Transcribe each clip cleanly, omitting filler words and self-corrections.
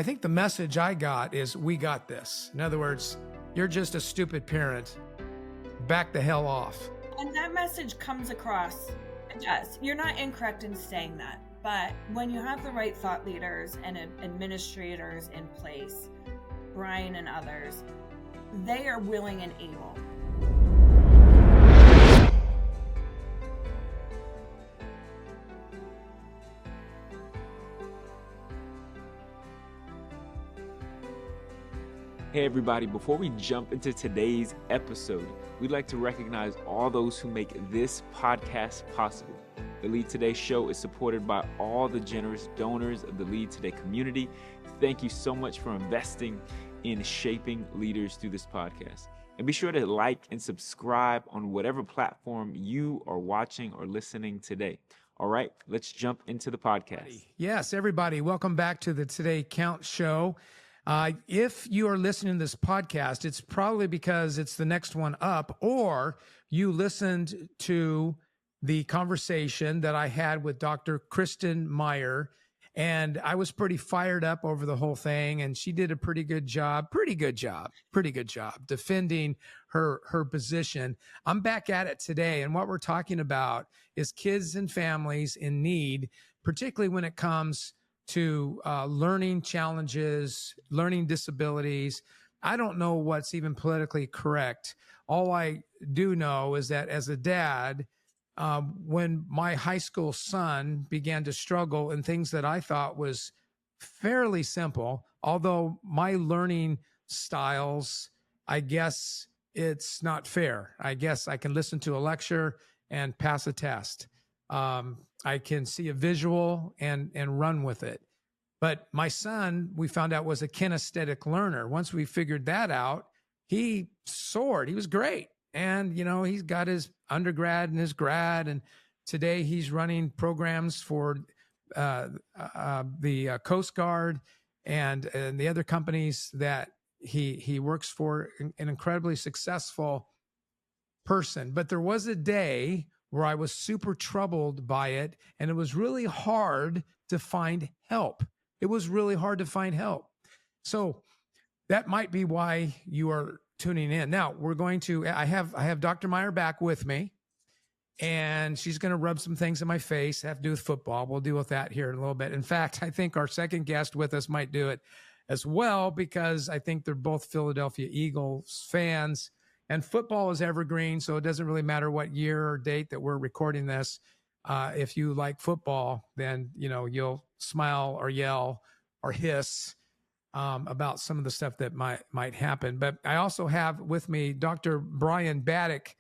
I think the message I got is, we got this. In other words, you're just a stupid parent. Back the hell off. And that message comes across. It does. You're not incorrect in saying that. But when you have the right thought leaders and administrators in place, Brian and others, they are willing and able. Hey everybody, before we jump into today's episode, we'd like to recognize all those who make this podcast possible. The Lead Today show is supported by all the generous donors of the Lead Today community. Thank you so much for investing in shaping leaders through this podcast. And be sure to like and subscribe on whatever platform you are watching or listening today. All right, let's jump into the podcast. Yes, everybody, welcome back to the Today Count show. If you are listening to this podcast, it's probably because it's the next one up, or you listened to the conversation that I had with Dr. Kristin Meyer, and I was pretty fired up over the whole thing, and she did a pretty good job defending her position. I'm back at it today, and what we're talking about is kids and families in need, particularly when it comes to learning challenges, learning disabilities. I don't know what's even politically correct. All I do know is that as a dad, when my high school son began to struggle in things that I thought was fairly simple, although my learning styles, I guess it's not fair. I guess I can listen to a lecture and pass a test. I can see a visual and run with it. But my son, we found out, was a kinesthetic learner. Once we figured that out, he soared. He was great. And, you know, he's got his undergrad and his grad. And today he's running programs for the Coast Guard and the other companies that he works for, an incredibly successful person. But there was a day where I was super troubled by it, and it was really hard to find help. It was really hard to find help. So that might be why you are tuning in. Now we're going to, I have Dr. Meyer back with me, and she's going to rub some things in my face, have to do with football. We'll deal with that here in a little bit. In fact, I think our second guest with us might do it as well, because I think they're both Philadelphia Eagles fans. And football is evergreen, so it doesn't really matter what year or date that we're recording this. If you like football, then, you know, you'll smile or yell or hiss about some of the stuff that might happen. But I also have with me Dr. Brian Baddick,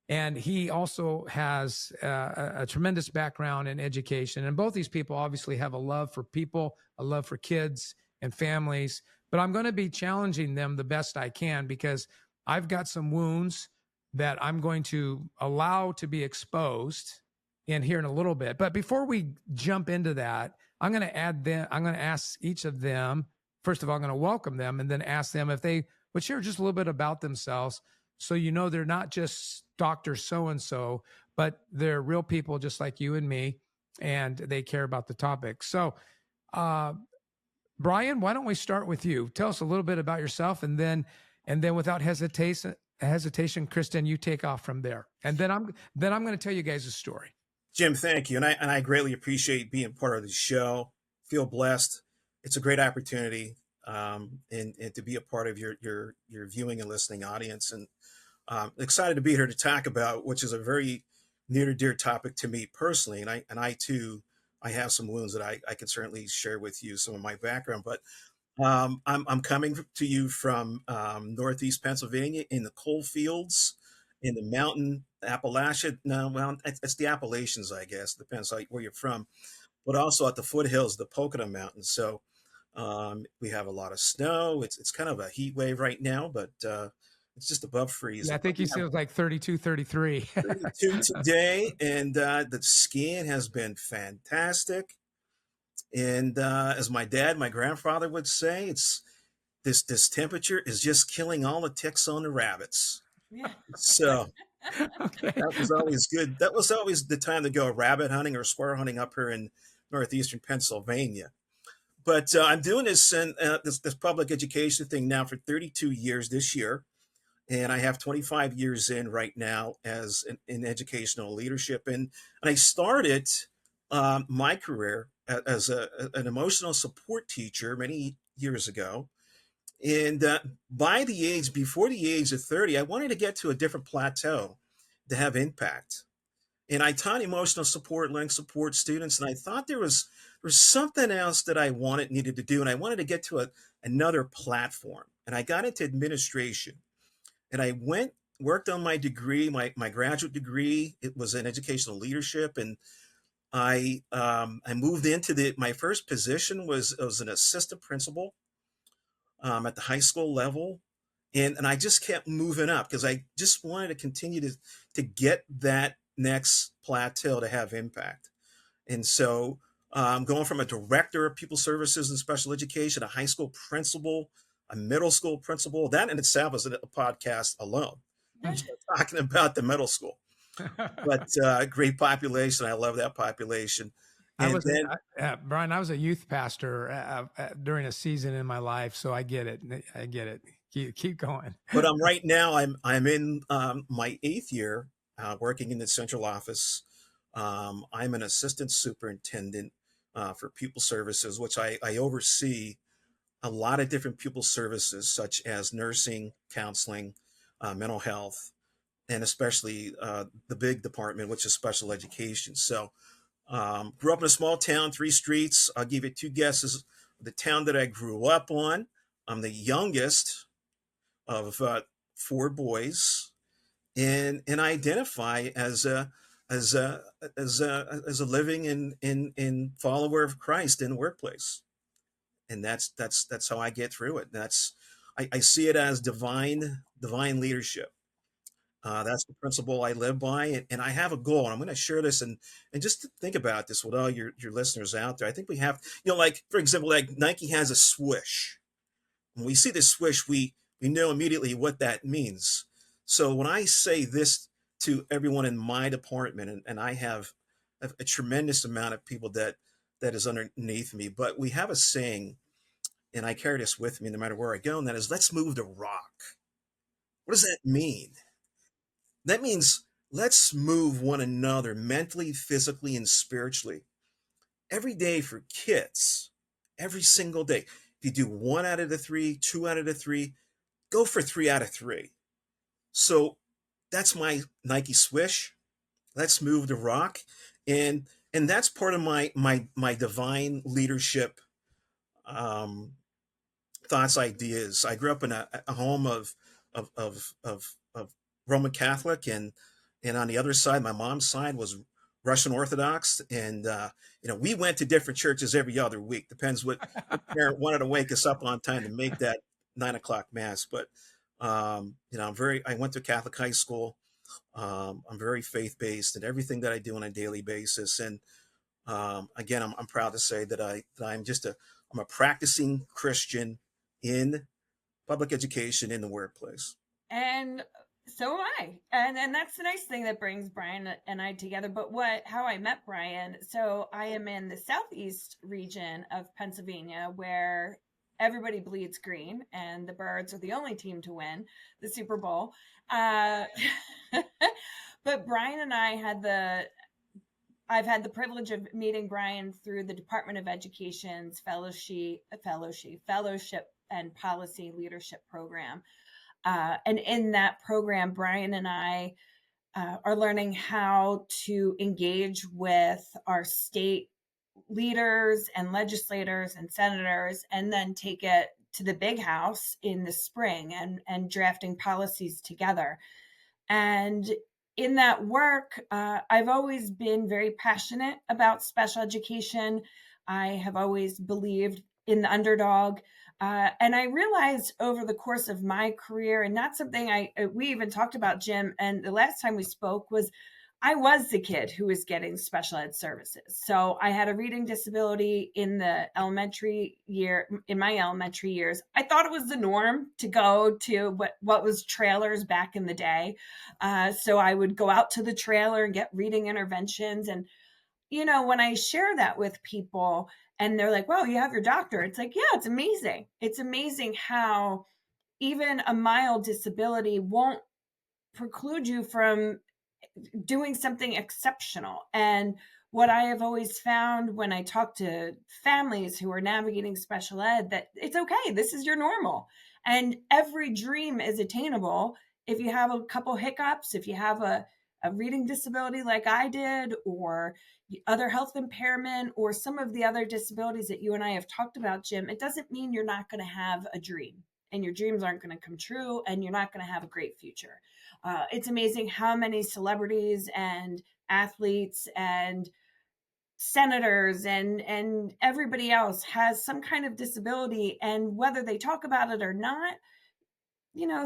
and he also has a tremendous background in education. And both these people obviously have a love for people, a love for kids and families. But I'm going to be challenging them the best I can, because I've got some wounds that I'm going to allow to be exposed in here in a little bit. But before we jump into that, I'm going to ask each of them. First of all, I'm going to welcome them and then ask them if they would share just a little bit about themselves, so you know they're not just Dr. So-and-so, but they're real people just like you and me, and they care about the topic. So, Brian, why don't we start with you? Tell us a little bit about yourself, and then without hesitation, Kristin, you take off from there. And then I'm going to tell you guys a story. Jim, thank you. And I greatly appreciate being part of the show. Feel blessed. It's a great opportunity and to be a part of your viewing and listening audience. And excited to be here to talk about, which is a very near and dear topic to me personally. And I too, I have some wounds that I can certainly share with you some of my background. But I'm coming to you from Northeast Pennsylvania, in the coal fields, in the mountain Appalachia. No, well, it's the Appalachians, I guess. Depends where you're from. But also at the foothills of the Pocono Mountains. So we have a lot of snow. It's kind of a heat wave right now, but it's just above freezing. Yeah, I think you said it was like 32, 33. 32 today, and the skiing has been fantastic. And as my grandfather would say, it's this temperature is just killing all the ticks on the rabbits. Yeah. So Okay. that was always good. That was always the time to go rabbit hunting or squirrel hunting up here in northeastern Pennsylvania. But I'm doing this in this public education thing now for 32 years this year, and I have 25 years in right now as in educational leadership. And I started my career as an emotional support teacher many years ago. And before the age of 30, I wanted to get to a different plateau to have impact. And I taught emotional support, learning support students, and I thought there was something else that I needed to do, and I wanted to get to another platform. And I got into administration, and I worked on my degree, my graduate degree. It was in educational leadership, and I moved into my first position was an assistant principal at the high school level. And I just kept moving up because I just wanted to continue to get that next plateau to have impact. And so going from a director of pupil services and special education, a high school principal, a middle school principal, that in itself is a podcast alone. Just talking about the middle school. But great population. I love that population. And then Brian, I was a youth pastor during a season in my life, so I get it. I get it. Keep going. But right now I'm in my 8th year working in the central office. I'm an assistant superintendent for pupil services, which I oversee a lot of different pupil services, such as nursing, counseling, mental health, and especially the big department, which is special education. So grew up in a small town, 3 streets. I'll give you 2 guesses. The town that I grew up on. I'm the youngest of 4 boys, and I identify as a living in follower of Christ in the workplace, and that's how I get through it. I see it as divine leadership. That's the principle I live by, and I have a goal. And I'm going to share this and just to think about this with all your listeners out there. I think we have, like for example, like Nike has a swoosh. When we see the swoosh, we know immediately what that means. So when I say this to everyone in my department, and I have a tremendous amount of people that is underneath me, but we have a saying, and I carry this with me no matter where I go, and that is, let's move the rock. What does that mean? That means let's move one another mentally, physically, and spiritually every day for kids, every single day. If you do 1 out of the 3, 2 out of the 3, go for 3 out of 3. So that's my Nike swish. Let's move the rock. And that's part of my divine leadership thoughts, ideas. I grew up in a home of Roman Catholic, and on the other side, my mom's side was Russian Orthodox, and we went to different churches every other week. Depends what parent wanted to wake us up on time to make that 9 o'clock mass. But I went to Catholic high school. I'm very faith based in everything that I do on a daily basis, and again, I'm proud to say that I'm a practicing Christian in public education in the workplace. And so am I. And that's the nice thing that brings Brian and I together. But how I met Brian, so I am in the southeast region of Pennsylvania, where everybody bleeds green and the Birds are the only team to win the Super Bowl. But Brian and I've had the privilege of meeting Brian through the Department of Education's fellowship and policy leadership program. And in that program, Brian and I are learning how to engage with our state leaders and legislators and senators, and then take it to the big house in the spring and drafting policies together. And in that work, I've always been very passionate about special education. I have always believed in the underdog. And I realized over the course of my career, and that's something we even talked about, Jim, and the last time we spoke was I was the kid who was getting special ed services. So I had a reading disability in my elementary years. I thought it was the norm to go to what was trailers back in the day. So I would go out to the trailer and get reading interventions. And, when I share that with people, And they're like, "Well, you have your doctor." It's like, yeah, it's amazing. It's amazing how even a mild disability won't preclude you from doing something exceptional. And what I have always found when I talk to families who are navigating special ed, that it's okay. This is your normal. And every dream is attainable. If you have a couple hiccups, if you have a reading disability like I did, or other health impairment, or some of the other disabilities that you and I have talked about, Jim, it doesn't mean you're not going to have a dream and your dreams aren't going to come true and you're not going to have a great future. It's amazing how many celebrities and athletes and senators and everybody else has some kind of disability, and whether they talk about it or not,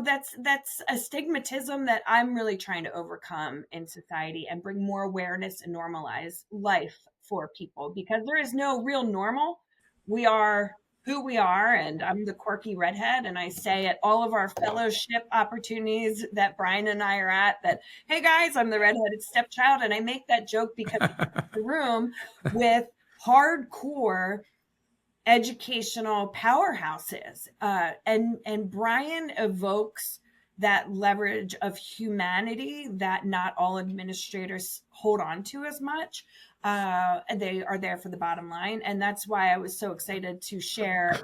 that's a stigmatism that I'm really trying to overcome in society and bring more awareness and normalize life for people, because there is no real normal. We are who we are, and I'm the quirky redhead, and I say at all of our fellowship opportunities that Brian and I are at that, hey guys, I'm the redheaded stepchild, and I make that joke because the room with hardcore educational powerhouses. And Brian evokes that leverage of humanity that not all administrators hold on to as much. And they are there for the bottom line. And that's why I was so excited to share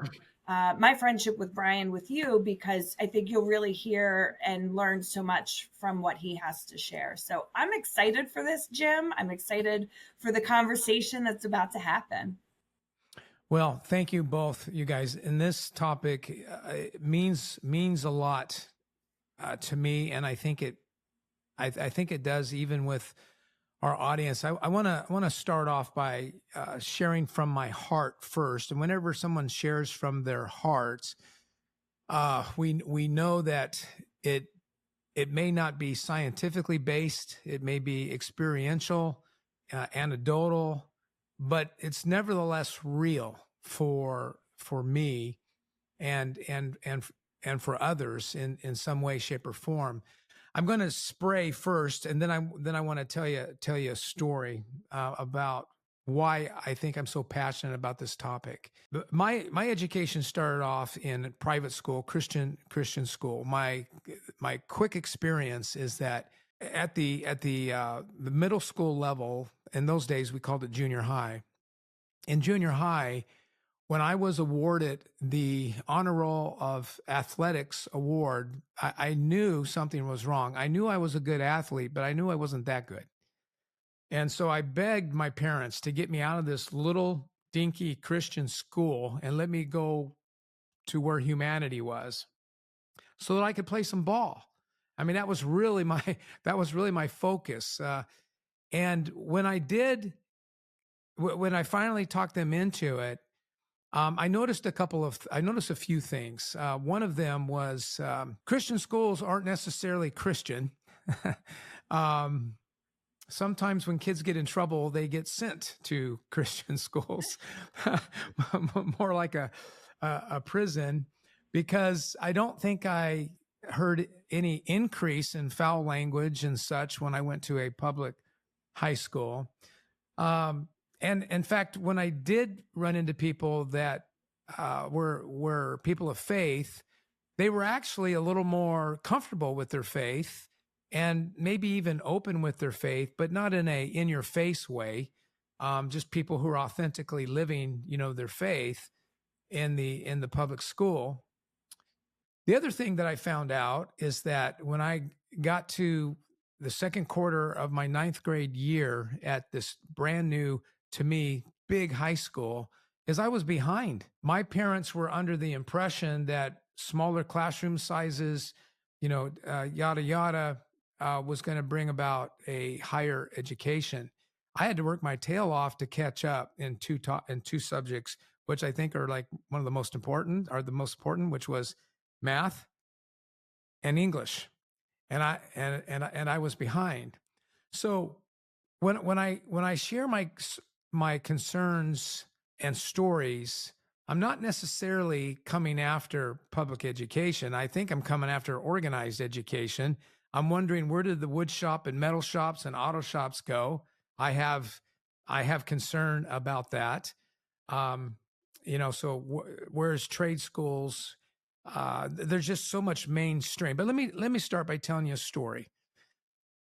my friendship with Brian with you, because I think you'll really hear and learn so much from what he has to share. So I'm excited for this, Jim. I'm excited for the conversation that's about to happen. Well, thank you both, you guys. And this topic means a lot to me, and I think it does even with our audience. I want to start off by sharing from my heart first. And whenever someone shares from their hearts, we know that it may not be scientifically based. It may be experiential, anecdotal, but it's nevertheless real for me and for others in some way, shape, or form. I'm going to spray first, and then I want to tell you a story about why I think I'm so passionate about this topic. My education started off in private school, Christian school. My quick experience is that at the middle school level, in those days we called it junior high. In junior high, when I was awarded the Honor Roll of Athletics award, I knew something was wrong. I knew I was a good athlete, but I knew I wasn't that good. And so I begged my parents to get me out of this little dinky Christian school and let me go to where humanity was so that I could play some ball. I mean, that was really my focus. And when I finally talked them into it, I noticed a few things. One of them was Christian schools aren't necessarily Christian. Sometimes when kids get in trouble, they get sent to Christian schools, more like a prison, because I don't think I heard any increase in foul language and such when I went to a public high school. And in fact, when I did run into people that were people of faith, they were actually a little more comfortable with their faith and maybe even open with their faith, but not in a in-your-face way. Just people who are authentically living, their faith in the public school. The other thing that I found out is that when I got to the second quarter of my 9th grade year at this brand new, to me, big high school, is I was behind. My parents were under the impression that smaller classroom sizes, yada, yada, was going to bring about a higher education. I had to work my tail off to catch up in two subjects, which I think are like one of the most important, which was math and English. And I was behind. So when I share my concerns and stories, I'm not necessarily coming after public education. I think I'm coming after organized education. I'm wondering, where did the wood shop and metal shops and auto shops go? I have concern about that. So whereas trade schools, there's just so much mainstream. But let me start by telling you a story.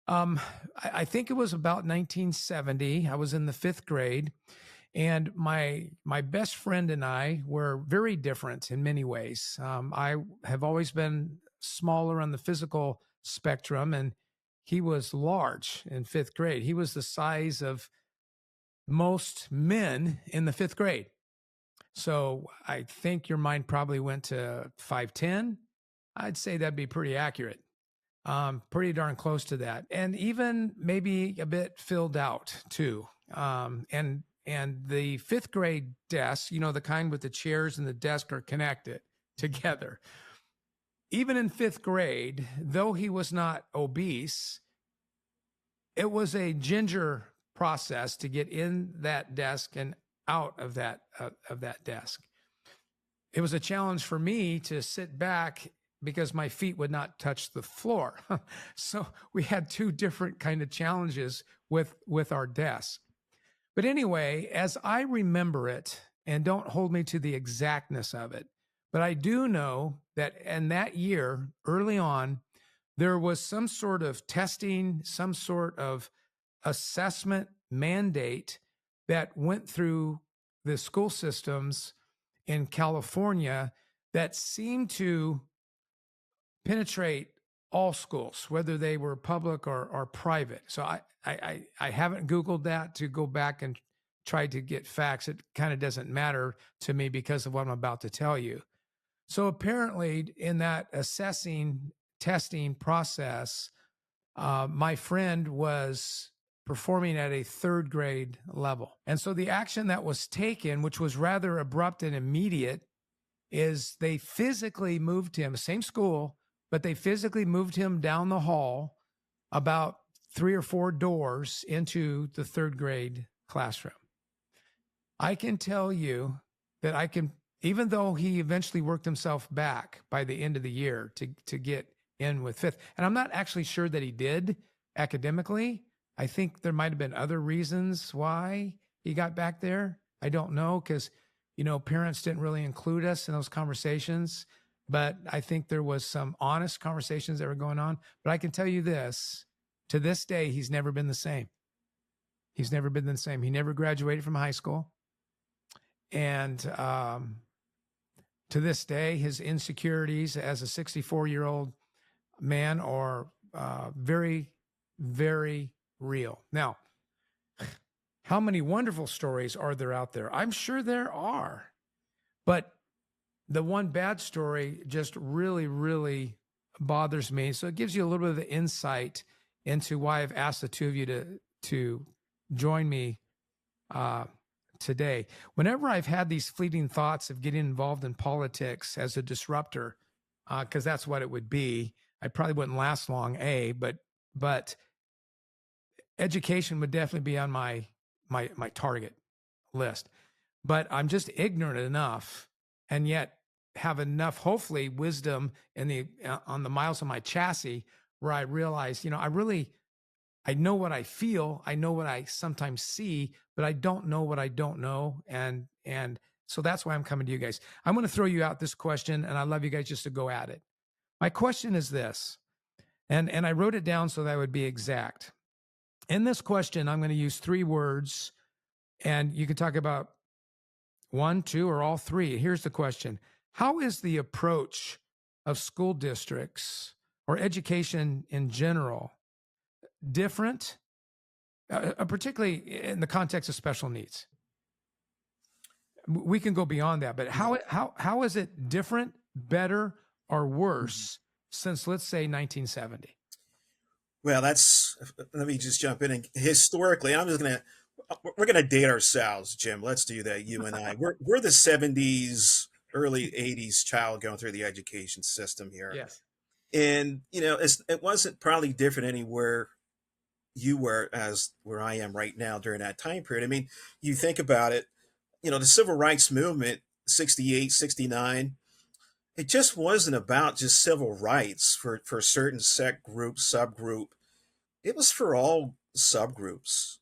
I think it was about 1970. I was in the 5th grade, and my best friend and I were very different in many ways. I have always been smaller on the physical spectrum, and he was large in 5th grade. He was the size of most men in the 5th grade. So I think your mind probably went to 5'10". I'd say that'd be pretty accurate. Pretty darn close to that, and even maybe a bit filled out too. And the 5th grade desk, the kind with the chairs and the desk are connected together. Even in 5th grade, though he was not obese, it was a ginger process to get in that desk and out of that desk. It was a challenge for me to sit back because my feet would not touch the floor. So we had 2 different kind of challenges with our desk. But anyway, as I remember it, and don't hold me to the exactness of it, but I do know that in that year, early on, there was some sort of testing, some sort of assessment mandate that went through the school systems in California that seemed to penetrate all schools, whether they were public or private. So I haven't Googled that to go back and try to get facts. It kind of doesn't matter to me because of what I'm about to tell you. So apparently in that assessing testing process, my friend was performing at a 3rd grade level. And so the action that was taken, which was rather abrupt and immediate, is they physically moved him, same school, but they physically moved him down the hall about 3 or 4 doors into the 3rd grade classroom. I can tell you that even though he eventually worked himself back by the end of the year to get in with 5th, and I'm not actually sure that he did academically. I think there might have been other reasons why he got back there. I don't know, because parents didn't really include us in those conversations, but I think there was some honest conversations that were going on. But I can tell you this, to this day, he's never been the same. He's never been the same. He never graduated from high school. And to this day, his insecurities as a 64-year-old man are very, very real. Now, how many wonderful stories are there out there? I'm sure there are. But the one bad story just really, really bothers me. So it gives you a little bit of the insight into why I've asked the 2 of you to join me today. Whenever I've had these fleeting thoughts of getting involved in politics as a disruptor, because that's what it would be, I probably wouldn't last long, but education would definitely be on my target list. But I'm just ignorant enough, and yet have enough, hopefully, wisdom on the miles of my chassis where I realize, I know what I feel, I know what I sometimes see, but I don't know what I don't know, and so that's why I'm coming to you guys. I'm going to throw you out this question, and I love you guys just to go at it. My question is this, and I wrote it down so that I would be exact. In this question, I'm going to use 3 words, and you can talk about 1, 2, or all 3. Here's the question. How is the approach of school districts or education in general different, particularly in the context of special needs? We can go beyond that, but how is it different, better, or worse since, let's say, 1970? Well, let me just jump in. And historically, we're going to date ourselves, Jim. Let's do that, you and I. We're the 70s, early 80s child going through the education system here. Yes. And, it wasn't probably different anywhere you were as where I am right now during that time period. I mean, you think about it, the civil rights movement, 68, 69, it just wasn't about just civil rights for a certain sect group, subgroup. It was for all subgroups.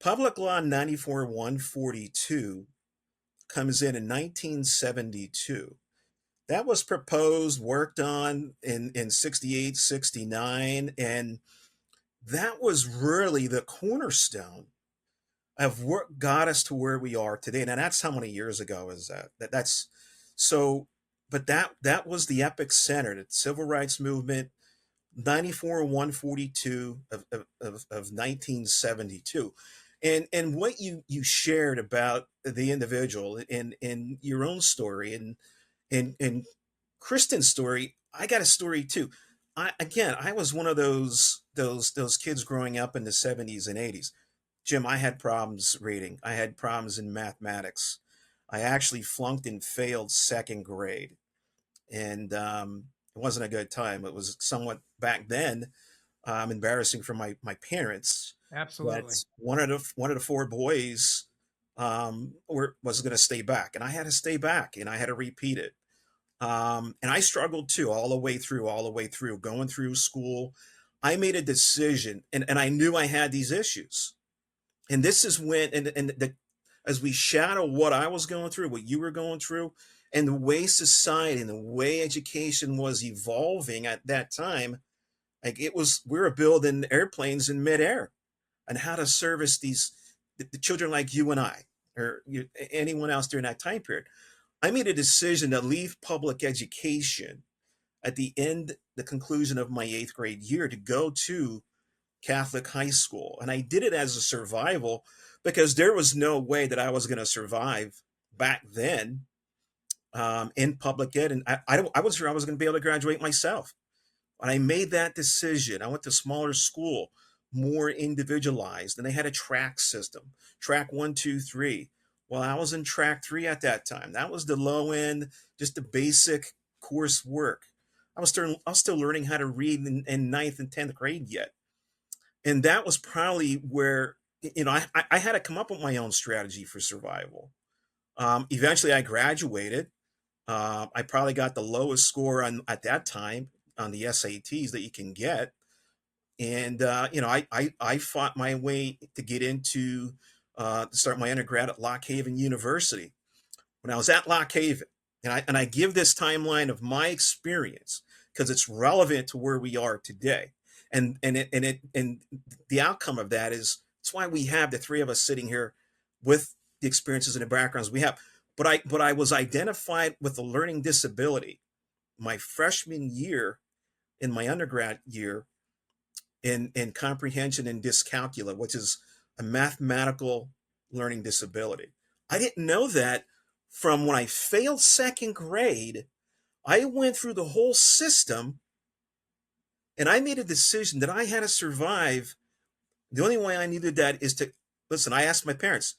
Public Law 94-142 comes in 1972. That was proposed, worked on in 68, 69, and that was really the cornerstone of what got us to where we are today. Now that's how many years ago is that? That's so, but that was the epic center, the civil rights movement, 94 142 of 1972. And what you shared about the individual in your own story and Kristin's story, I got a story too. I was one of those kids growing up in the 70s and 80s. Jim, I had problems reading. I had problems in mathematics. I actually flunked and failed second grade, and it wasn't a good time. It was somewhat back then embarrassing for my parents. That Absolutely. one of the four boys was going to stay back, and I had to stay back, and I had to repeat it. And I struggled too, all the way through, going through school. I made a decision, and I knew I had these issues. And this is when, as we shadow what I was going through, what you were going through, and the way society and the way education was evolving at that time, like we were building airplanes in midair, and how to service the children like you and I, or anyone else during that time period. I made a decision to leave public education at the conclusion of my 8th grade year to go to Catholic high school. And I did it as a survival because there was no way that I was going to survive back then in public ed. And I was sure I was going to be able to graduate myself. When I made that decision, I went to smaller school, more individualized, and they had a track system, track 1, 2, 3. Well, I was in track 3 at that time. That was the low end, just the basic coursework. I was still learning how to read in 9th and 10th grade yet. And that was probably where, I had to come up with my own strategy for survival. Eventually I graduated. I probably got the lowest score at that time on the SATs that you can get. And, I fought my way to get to start my undergrad at Lock Haven University. When I was at Lock Haven, and I give this timeline of my experience because it's relevant to where we are today. And the outcome of that is, it's why we have the three of us sitting here with the experiences and the backgrounds we have. But I was identified with a learning disability my freshman year in my undergrad year in comprehension and dyscalculia, which is a mathematical learning disability. I didn't know that from when I failed second grade. I went through the whole system and I made a decision that I had to survive. The only way I needed that is to listen. I asked my parents,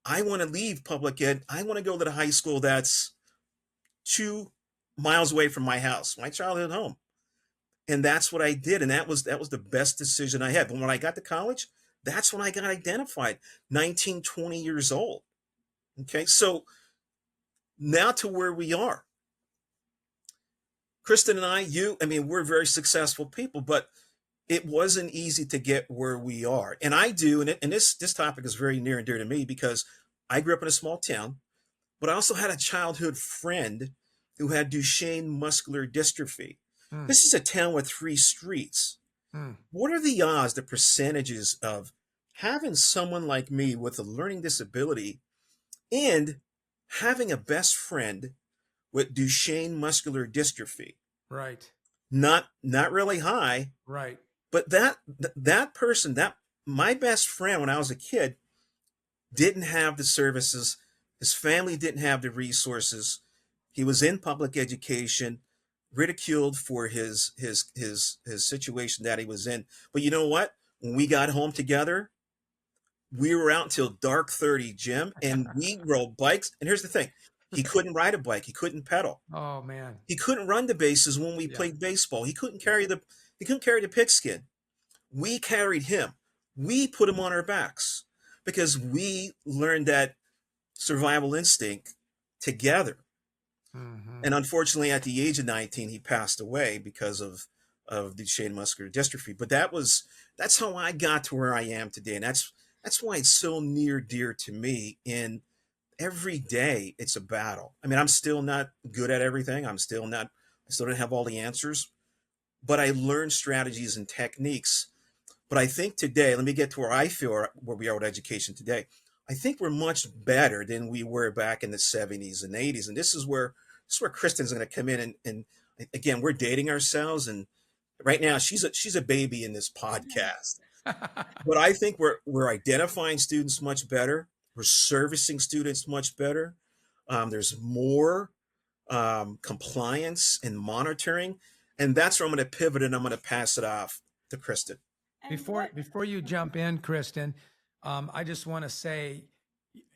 I want to leave public ed. I want to go to the high school that's 2 miles away from my house, my childhood home. And that's what I did. And that was the best decision I had. But when I got to college, that's when I got identified, 19, 20 years old. Okay. So now to where we are. Kristin and we're very successful people, but it wasn't easy to get where we are. And I do, and this topic is very near and dear to me because I grew up in a small town, but I also had a childhood friend who had Duchenne muscular dystrophy. This is a town with 3 streets. What are the odds, the percentages of having someone like me with a learning disability and having a best friend with Duchenne muscular dystrophy? Right. Not really high. Right. But that person, my best friend when I was a kid, didn't have the services. His family didn't have the resources. He was in public education, ridiculed for his situation that he was in. But you know what? When we got home together, we were out until dark 30, Jim, and we rode bikes. And here's the thing. He couldn't ride a bike. He couldn't pedal. Oh man. He couldn't run the bases when we played baseball. He couldn't carry the pigskin. We carried him. We put him on our backs because we learned that survival instinct together. And unfortunately, at the age of 19, he passed away because of Duchenne muscular dystrophy. But that's how I got to where I am today. And that's why it's so near dear to me. And every day it's a battle. I mean, I'm still not good at everything. I still don't have all the answers, but I learned strategies and techniques. But I think today, let me get to where I feel where we are with education today. I think we're much better than we were back in the 70s and 80s. And this is where Kristen's going to come in, and again, we're dating ourselves, and right now she's a baby in this podcast. But I think we're identifying students much better. We're servicing students much better. There's more compliance and monitoring, and that's where I'm going to pivot, and I'm going to pass it off to Kristen. Before you jump in, Kristen, I just want to say,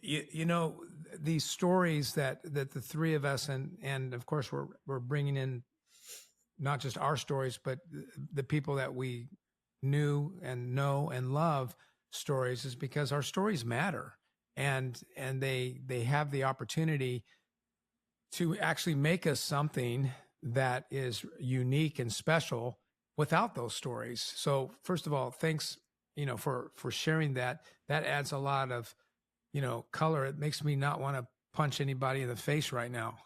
you know, these stories that the three of us, and of course we're bringing in not just our stories, but the people that we knew and know and love stories, is because our stories matter, and they have the opportunity to actually make us something that is unique and special without those stories. So first of all, thanks, for sharing that. That adds a lot of, color. It makes me not want to punch anybody in the face right now.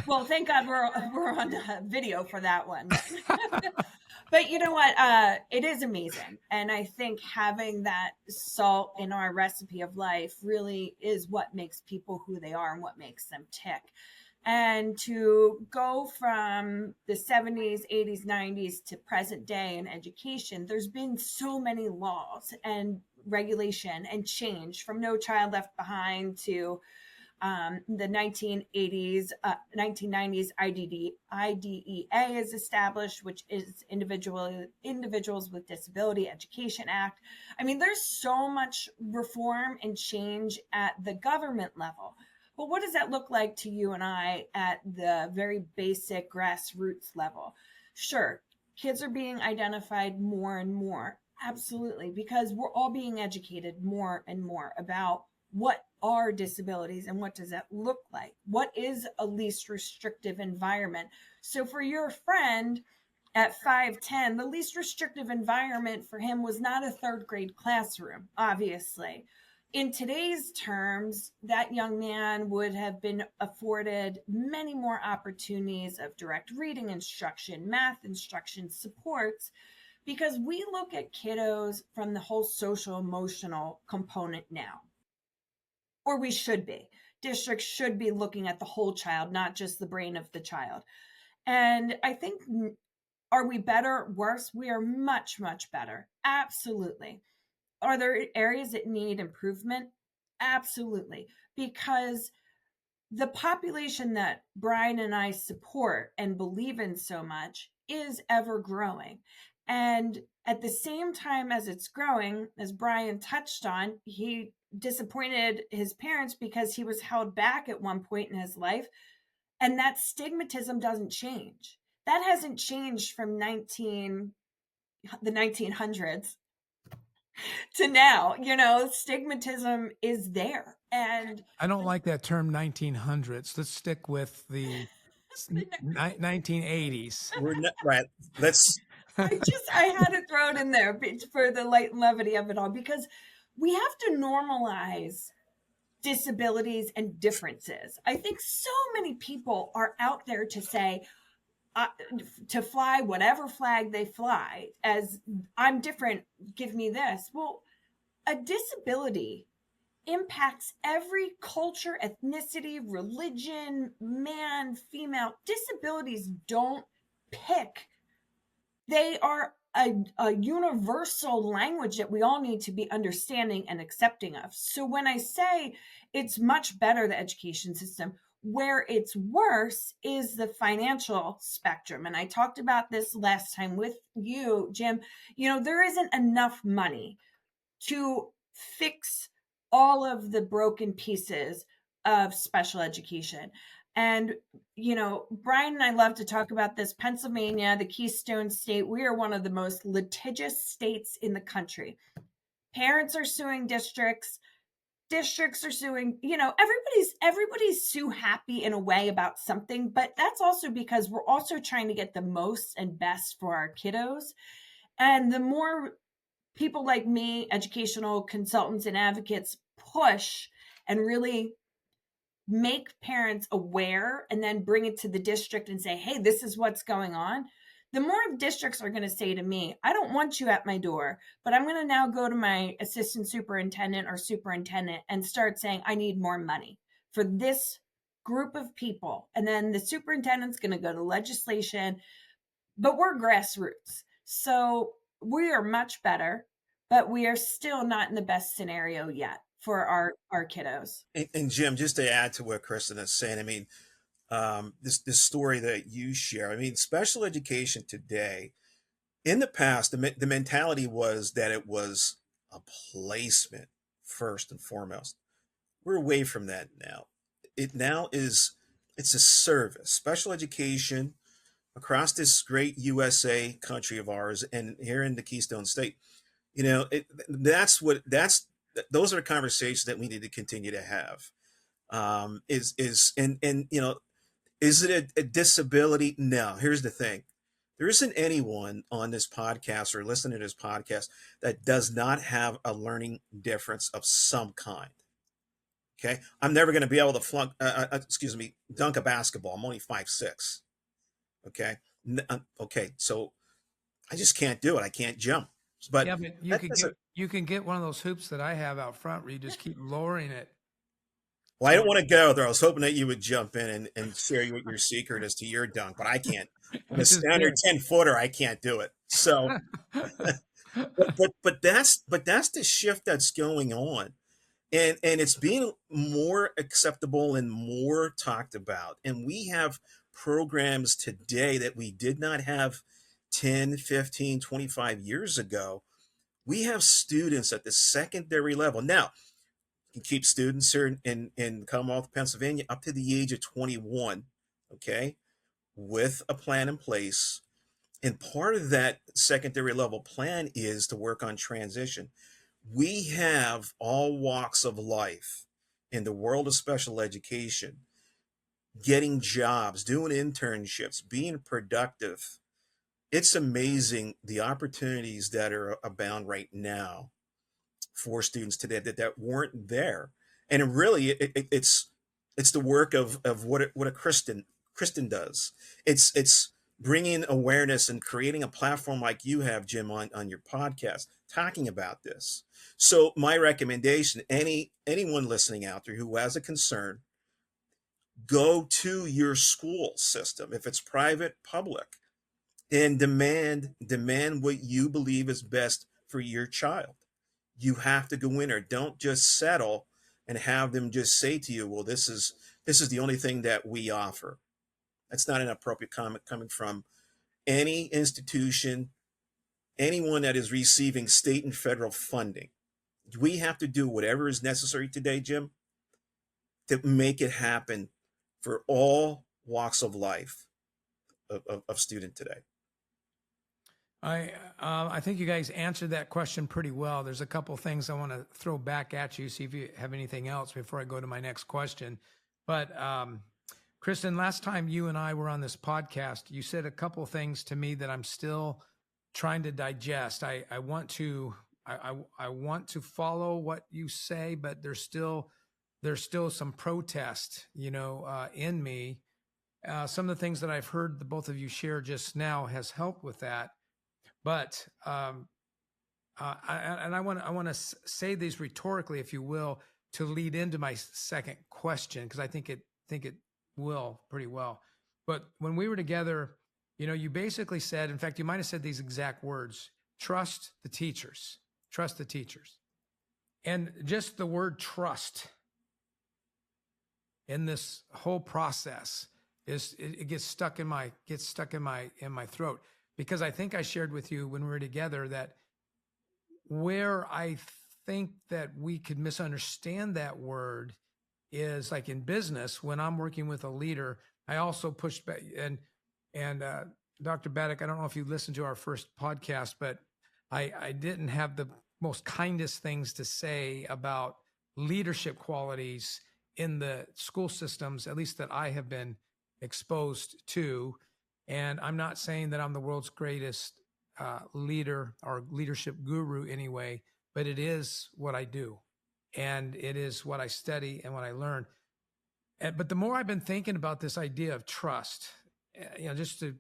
Well, thank God we're on video for that one. But you know what? It is amazing. And I think having that salt in our recipe of life really is what makes people who they are and what makes them tick. And to go from the 70s, 80s, 90s to present day in education, there's been so many laws and regulation and change, from No Child Left Behind to the 1980s, 1990s IDEA is established, which is Individuals with Disability Education Act. I mean, there's so much reform and change at the government level. But what does that look like to you and I at the very basic grassroots level? Sure, kids are being identified more and more. Absolutely, because we're all being educated more and more about what are disabilities and what does that look like? What is a least restrictive environment? So for your friend at 5'10", the least restrictive environment for him was not a third grade classroom, obviously. In today's terms, that young man would have been afforded many more opportunities of direct reading instruction, math instruction, supports, because we look at kiddos from the whole social emotional component now. Or we should be. Districts should be looking at the whole child, not just the brain of the child. And I think, are we better, worse? We are much, much better. Absolutely. Are there areas that need improvement? Absolutely. Because the population that Brian and I support and believe in so much is ever growing. And at the same time as it's growing, as Brian touched on, he disappointed his parents because he was held back at one point in his life. And that stigmatism doesn't change. That hasn't changed from the 1900s to now. Stigmatism is there. And I don't like that term 1900s. Let's stick with the 1980s. We're not right. Let's. I had to throw it in there for the light and levity of it all, because we have to normalize disabilities and differences. I think so many people are out there to say, to fly whatever flag they fly, as I'm different, give me this. Well, a disability impacts every culture, ethnicity, religion, man, female. Disabilities don't pick. They are a universal language that we all need to be understanding and accepting of. So when I say it's much better, the education system, where it's worse is the financial spectrum. And I talked about this last time with you, Jim. There isn't enough money to fix all of the broken pieces of special education. And, Brian and I love to talk about this. Pennsylvania, the Keystone State, we are one of the most litigious states in the country. Parents are suing districts. Districts are suing, everybody's sue happy in a way about something, but that's also because we're also trying to get the most and best for our kiddos. And the more people like me, educational consultants and advocates, push and really make parents aware and then bring it to the district and say, hey, this is what's going on, the more districts are going to say to me, I don't want you at my door, but I'm going to now go to my assistant superintendent or superintendent and start saying, I need more money for this group of people. And then the superintendent's going to go to legislation, but we're grassroots. So we are much better, but we are still not in the best scenario yet for our kiddos. And Jim, just to add to what Kristin is saying, I mean, this story that you share, I mean, special education today, in the past, the mentality was that it was a placement first and foremost. We're away from that now. It now is, it's a service. Special education across this great USA country of ours, and here in the Keystone State, you know, those are the conversations that we need to continue to have. And you know, is it a disability? No. Here's the thing: there isn't anyone on this podcast or listening to this podcast that does not have a learning difference of some kind. Okay, I'm never going to be able to dunk a basketball. I'm only 5'6". Okay, okay, so I just can't do it. I can't jump. But yeah, but you can get one of those hoops that I have out front where you just keep lowering it. Well, I don't want to go there. I was hoping that you would jump in and share what your secret is to your dunk, but I can't. I'm a standard 10-footer. I can't do it. So, but that's the shift that's going on, and it's being more acceptable and more talked about. And we have programs today that we did not have 10, 15, 25 years ago. We have students at the secondary level now. You can keep students here in the Commonwealth of Pennsylvania up to the age of 21, okay, with a plan in place. And part of that secondary level plan is to work on transition. We have all walks of life in the world of special education, getting jobs, doing internships, being productive. It's amazing the opportunities that are abound right now for students today that weren't there. And really, it's the work of what a Kristin does. It's bringing awareness and creating a platform like you have, Jim, on your podcast, talking about this. So my recommendation, anyone listening out there who has a concern, go to your school system, if it's private, public, and demand what you believe is best for your child. You have to go in there. Don't just settle and have them just say to you, well, this is the only thing that we offer. That's not an appropriate comment coming from any institution, anyone that is receiving state and federal funding. We have to do whatever is necessary today, Jim, to make it happen for all walks of life of student today. I think you guys answered that question pretty well. There's a couple things I want to throw back at you, see if you have anything else before I go to my next question. But Kristin, last time you and I were on this podcast, you said a couple things to me that I'm still trying to digest. I want to follow what you say, but there's still some protest, in me. Some of the things that I've heard the both of you share just now has helped with that. But I want to say these rhetorically, if you will, to lead into my second question, because I think it will pretty well. But when we were together, you basically said, in fact, you might have said these exact words: trust the teachers, trust the teachers. And just the word trust in this whole process gets stuck in my throat. Because I think I shared with you when we were together that where I think that we could misunderstand that word is like in business. When I'm working with a leader, I also push back. And Dr. Baddick, I don't know if you listened to our first podcast, but I didn't have the most kindest things to say about leadership qualities in the school systems, at least that I have been exposed to. And I'm not saying that I'm the world's greatest leader or leadership guru anyway, but it is what I do. and it is what I study and what I learn. But the more I've been thinking about this idea of trust, just to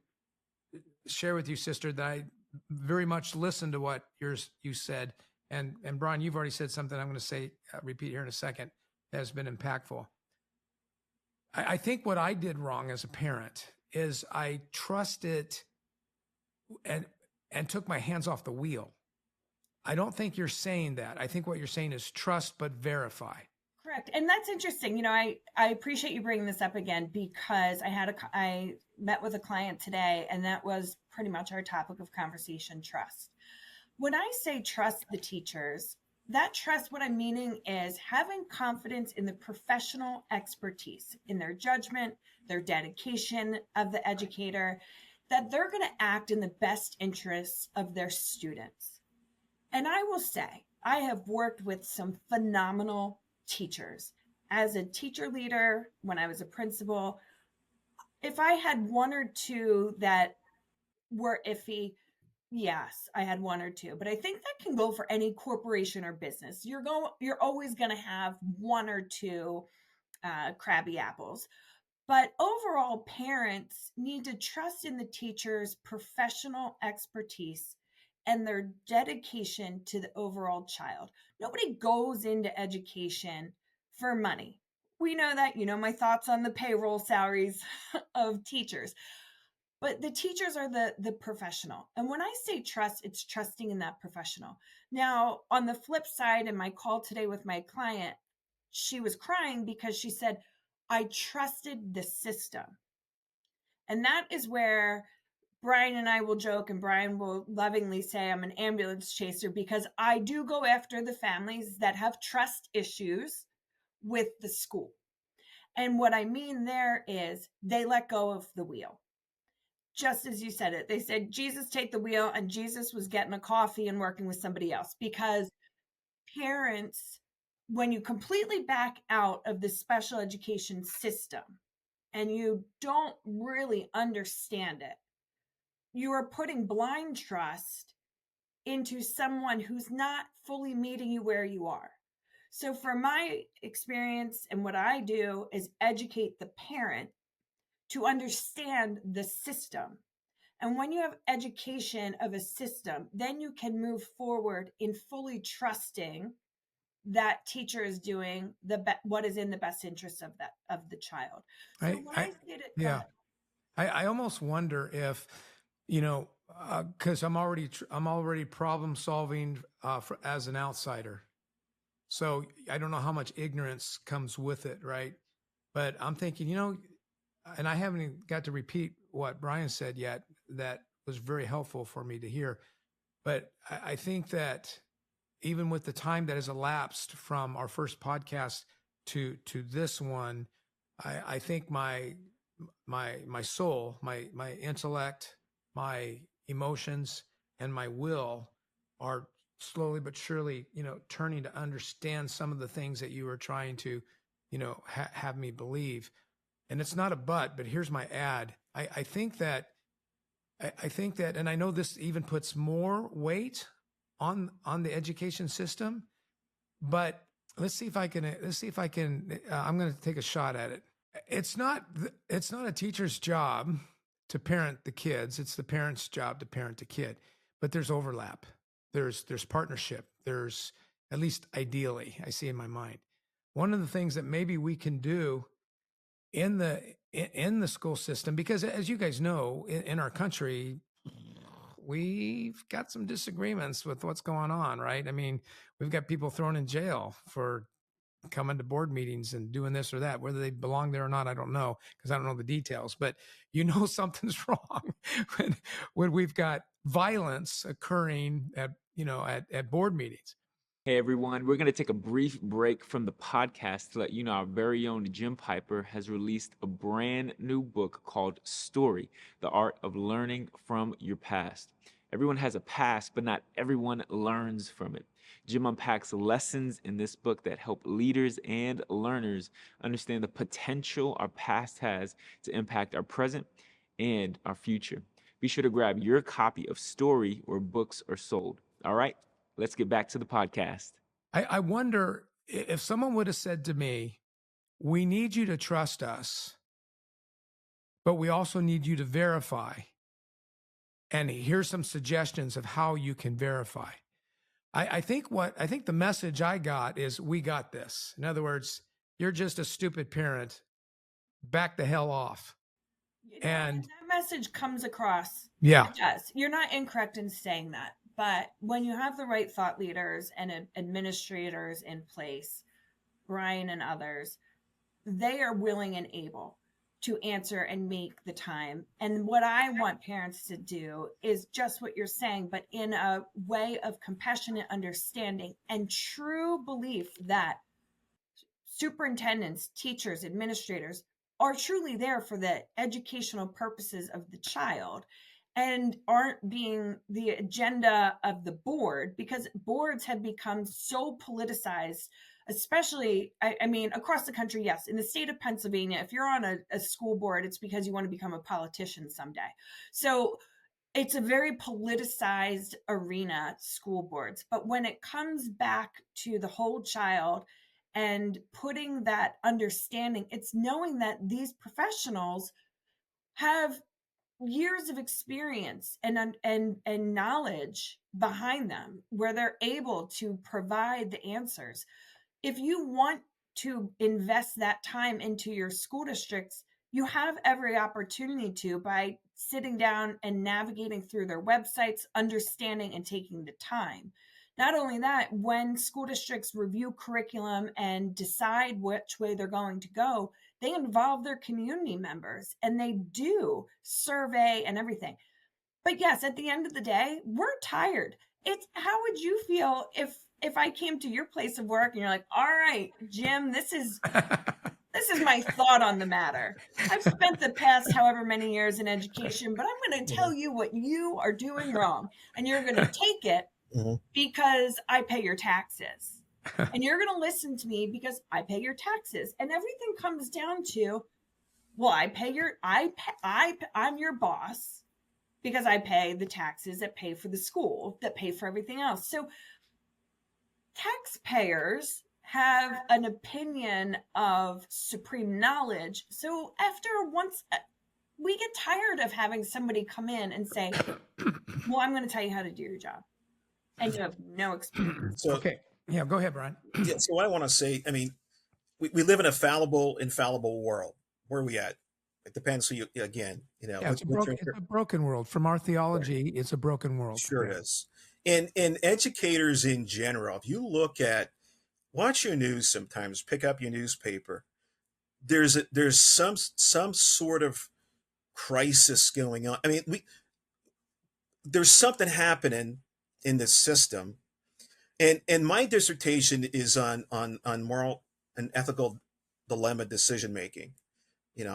share with you, sister, that I very much listened to what you said. And Brian, you've already said something I'm going to say, repeat here in a second, that has been impactful. I think what I did wrong as a parent is I trusted and took my hands off the wheel. I don't think you're saying that. I think what you're saying is trust, but verify. Correct. And that's interesting. I appreciate you bringing this up again, because I met with a client today, and that was pretty much our topic of conversation: trust. When I say trust the teachers, that trust, what I'm meaning is having confidence in the professional expertise, in their judgment, their dedication of the educator, that they're going to act in the best interests of their students. And I will say, I have worked with some phenomenal teachers. As a teacher leader, when I was a principal, if I had one or two that were iffy, yes, I had one or two, but I think that can go for any corporation or business. You're always going to have one or two crabby apples. But overall, parents need to trust in the teacher's professional expertise and their dedication to the overall child. Nobody goes into education for money. We know that. You know my thoughts on the payroll salaries of teachers. But the teachers are the professional. And when I say trust, it's trusting in that professional. Now, on the flip side, in my call today with my client, she was crying because she said, I trusted the system. And that is where Brian and I will joke, and Brian will lovingly say I'm an ambulance chaser, because I do go after the families that have trust issues with the school. And what I mean there is they let go of the wheel. Just as you said it, they said, Jesus, take the wheel, and Jesus was getting a coffee and working with somebody else. Because parents, when you completely back out of the special education system and you don't really understand it, you are putting blind trust into someone who's not fully meeting you where you are. So from my experience, and what I do is educate the parent to understand the system. And when you have education of a system, then you can move forward in fully trusting that teacher is doing what is in the best interest of the child. So I almost wonder if, because I'm already problem solving as an outsider. So I don't know how much ignorance comes with it, right? But I'm thinking, and I haven't got to repeat what Brian said yet. That was very helpful for me to hear. But I think that even with the time that has elapsed from our first podcast to this one, I think my soul, my intellect, my emotions, and my will are slowly but surely, turning to understand some of the things that you were trying to, have me believe. And it's not a but here's my add. I think that, and I know this even puts more weight on the education system, but let's see if I can, I'm going to take a shot at it. It's not a teacher's job to parent the kids. It's the parent's job to parent the kid, but there's overlap. There's partnership. There's, at least ideally, I see in my mind. One of the things that maybe we can do in the school system, because as you guys know, in our country, we've got some disagreements with what's going on, right? I mean, we've got people thrown in jail for coming to board meetings and doing this or that. Whether they belong there or not, I don't know, because I don't know the details. But something's wrong when we've got violence occurring at board meetings. Hey everyone, we're going to take a brief break from the podcast to let you know our very own Jim Piper has released a brand new book called Story, The Art of Learning from Your Past. Everyone has a past, but not everyone learns from it. Jim unpacks lessons in this book that help leaders and learners understand the potential our past has to impact our present and our future. Be sure to grab your copy of Story where books are sold. All right, let's get back to the podcast. I wonder if someone would have said to me, we need you to trust us, but we also need you to verify. And here's some suggestions of how you can verify. I think the message I got is, we got this. In other words, you're just a stupid parent. Back the hell off. And that message comes across. yeah, It does. You're not incorrect in saying that. But when you have the right thought leaders and administrators in place, Brian and others, they are willing and able to answer and make the time. And what I want parents to do is just what you're saying, but in a way of compassionate understanding and true belief that superintendents, teachers, administrators are truly there for the educational purposes of the child and aren't being the agenda of the board, because boards have become so politicized, especially, I mean, across the country. Yes. In the state of Pennsylvania, if you're on a school board, it's because you want to become a politician someday. So it's a very politicized arena, school boards. But when it comes back to the whole child and putting that understanding, it's knowing that these professionals have years of experience and knowledge behind them, where they're able to provide the answers. If you want to invest that time into your school districts, you have every opportunity to, by sitting down and navigating through their websites, understanding and taking the time. Not only that, when school districts review curriculum and decide which way they're going to go, they involve their community members and they do survey and everything. But yes, at the end of the day, we're tired. It's, how would you feel if I came to your place of work and you're like, all right, Jim, this is my thought on the matter. I've spent the past however many years in education, but I'm going to tell you what you are doing wrong. And you're going to take it because I pay your taxes. And you're going to listen to me because I pay your taxes. And everything comes down to, well, I'm your boss because I pay the taxes that pay for the school, that pay for everything else. So taxpayers have an opinion of supreme knowledge. So once we get tired of having somebody come in and say, well, I'm going to tell you how to do your job, and you have no experience. So, okay. Yeah, go ahead, Brian. yeah, so what I want to say, I mean, we live in a infallible world. Where are we at? It depends. So again, Yeah, it's a broken world. From our theology, it's a broken world. Sure it is. And educators in general, if you look at, watch your news sometimes, pick up your newspaper, there's some sort of crisis going on. I mean, there's something happening in the system. And my dissertation is on moral and ethical dilemma decision making,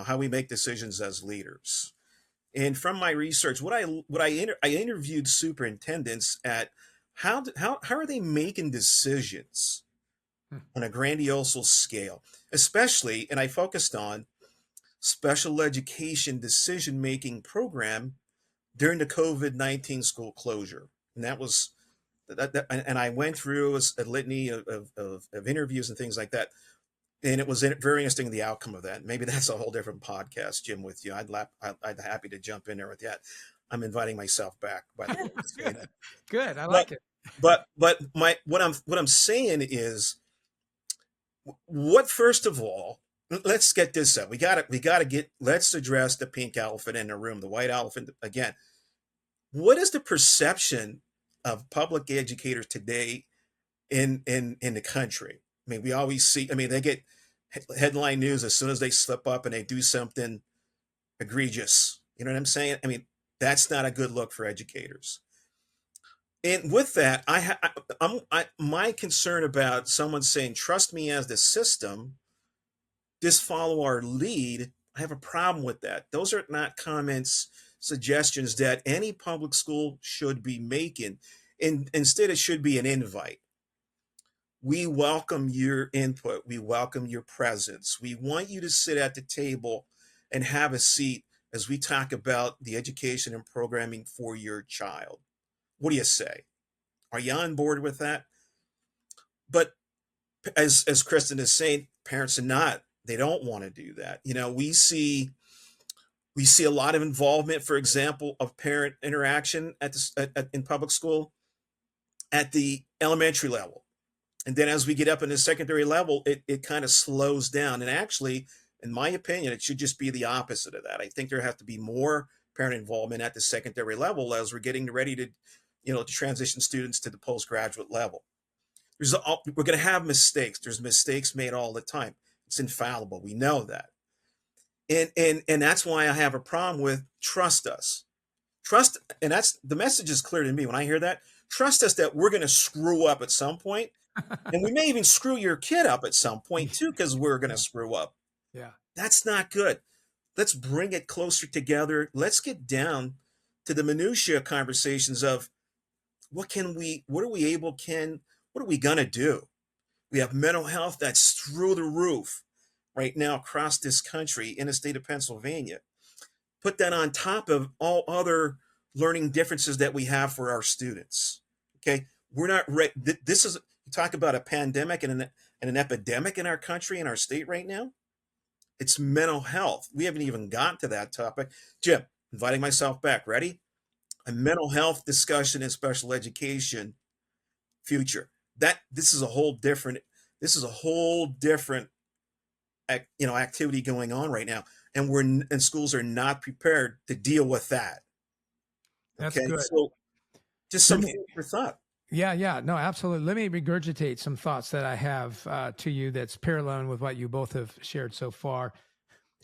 how we make decisions as leaders. And from my research, I interviewed superintendents at how are they making decisions on a grandiose scale, especially, and I focused on special education decision making program during the COVID-19 school closure, and that was and I went through a litany of interviews and things like that. And it was very interesting, the outcome of that. Maybe that's a whole different podcast, Jim, with you. I'd happy to jump in there with that. I'm inviting myself back, by the way. Good. I like it. But what I'm saying is, first of all, let's get this up. Let's address the pink elephant in the room, the white elephant again. What is the perception of public educators today in the country? I mean, we always see, they get headline news as soon as they slip up and they do something egregious. You know what I'm saying? I mean, that's not a good look for educators. And with that, my concern about someone saying, trust me as the system, just follow our lead, I have a problem with that. Those are not comments, suggestions that any public school should be making. And instead, it should be an invite. We welcome your input. We welcome your presence. We want you to sit at the table and have a seat as we talk about the education and programming for your child. What do you say? Are you on board with that? But as Kristin is saying, parents they don't want to do that. We see a lot of involvement, for example, of parent interaction in public school at the elementary level. And then as we get up in the secondary level, it kind of slows down. And actually, in my opinion, it should just be the opposite of that. I think there have to be more parent involvement at the secondary level as we're getting ready to transition students to the postgraduate level. We're going to have mistakes. There's mistakes made all the time. It's infallible. We know that. And that's why I have a problem with trust us. Trust, and that's the message is clear to me when I hear that. Trust us that we're going to screw up at some point, and we may even screw your kid up at some point too, because we're going to screw up. Yeah. That's not good. Let's bring it closer together. Let's get down to the minutia conversations of what are we going to do? We have mental health that's through the roof right now across this country in the state of Pennsylvania. Put that on top of all other learning differences that we have for our students. Okay. We're not ready. This is, you talk about a pandemic and an epidemic in our country, in our state right now. It's mental health. We haven't even gotten to that topic. Jim, inviting myself back. Ready? A mental health discussion in special education future. This is a whole different activity going on right now, and schools are not prepared to deal with that. That's okay, good. so just some food for thought. Yeah, no, absolutely. Let me regurgitate some thoughts that I have to you that's paralleling with what you both have shared so far.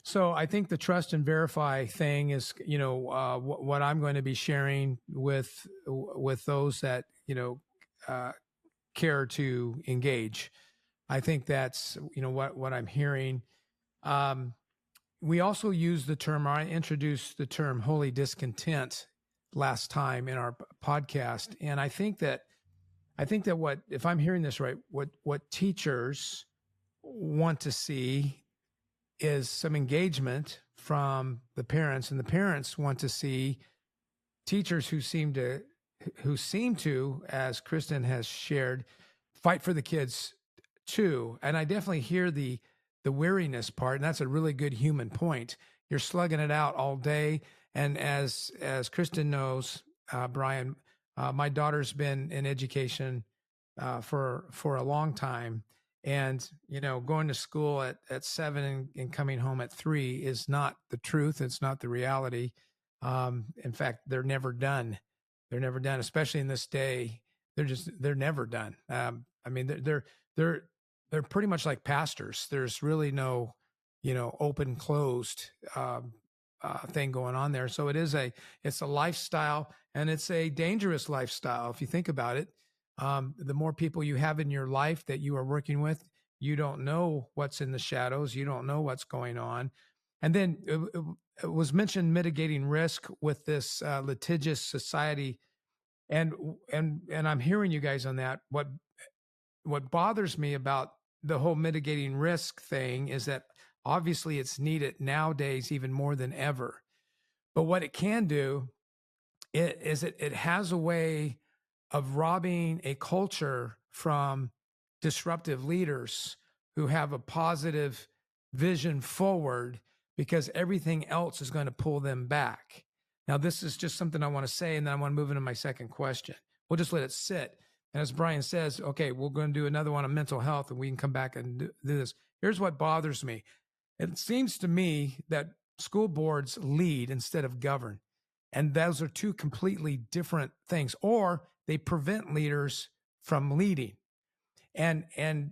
So I think the trust and verify thing is, what I'm going to be sharing with those that, care to engage. I think that's, what I'm hearing. We also use the term, I introduced the term holy discontent last time in our podcast. And I think that what, if I'm hearing this right, what teachers want to see is some engagement from the parents, and the parents want to see teachers who seem to, as Kristin has shared, fight for the kids too. And I definitely hear the weariness part, and that's a really good human point. You're slugging it out all day, and as Kristin knows, Brian, my daughter's been in education for a long time, and going to school at 7 and coming home at 3 is not the truth. It's not the reality. In fact, they're never done. They're never done, especially in this day. They're never done. I mean, they're pretty much like pastors. There's really no, open closed thing going on there. So it's a lifestyle, and it's a dangerous lifestyle if you think about it. The more people you have in your life that you are working with, you don't know what's in the shadows. You don't know what's going on. And then it was mentioned mitigating risk with this litigious society. And I'm hearing you guys on that. What bothers me about the whole mitigating risk thing is that obviously it's needed nowadays even more than ever. But what it can do is it has a way of robbing a culture from disruptive leaders who have a positive vision forward, because everything else is going to pull them back. Now, this is just something I want to say, and then I want to move into my second question. We'll just let it sit. And as Brian says, okay, we're going to do another one on mental health, and we can come back and do this. Here's what bothers me. It seems to me that school boards lead instead of govern. And those are two completely different things, or they prevent leaders from leading. And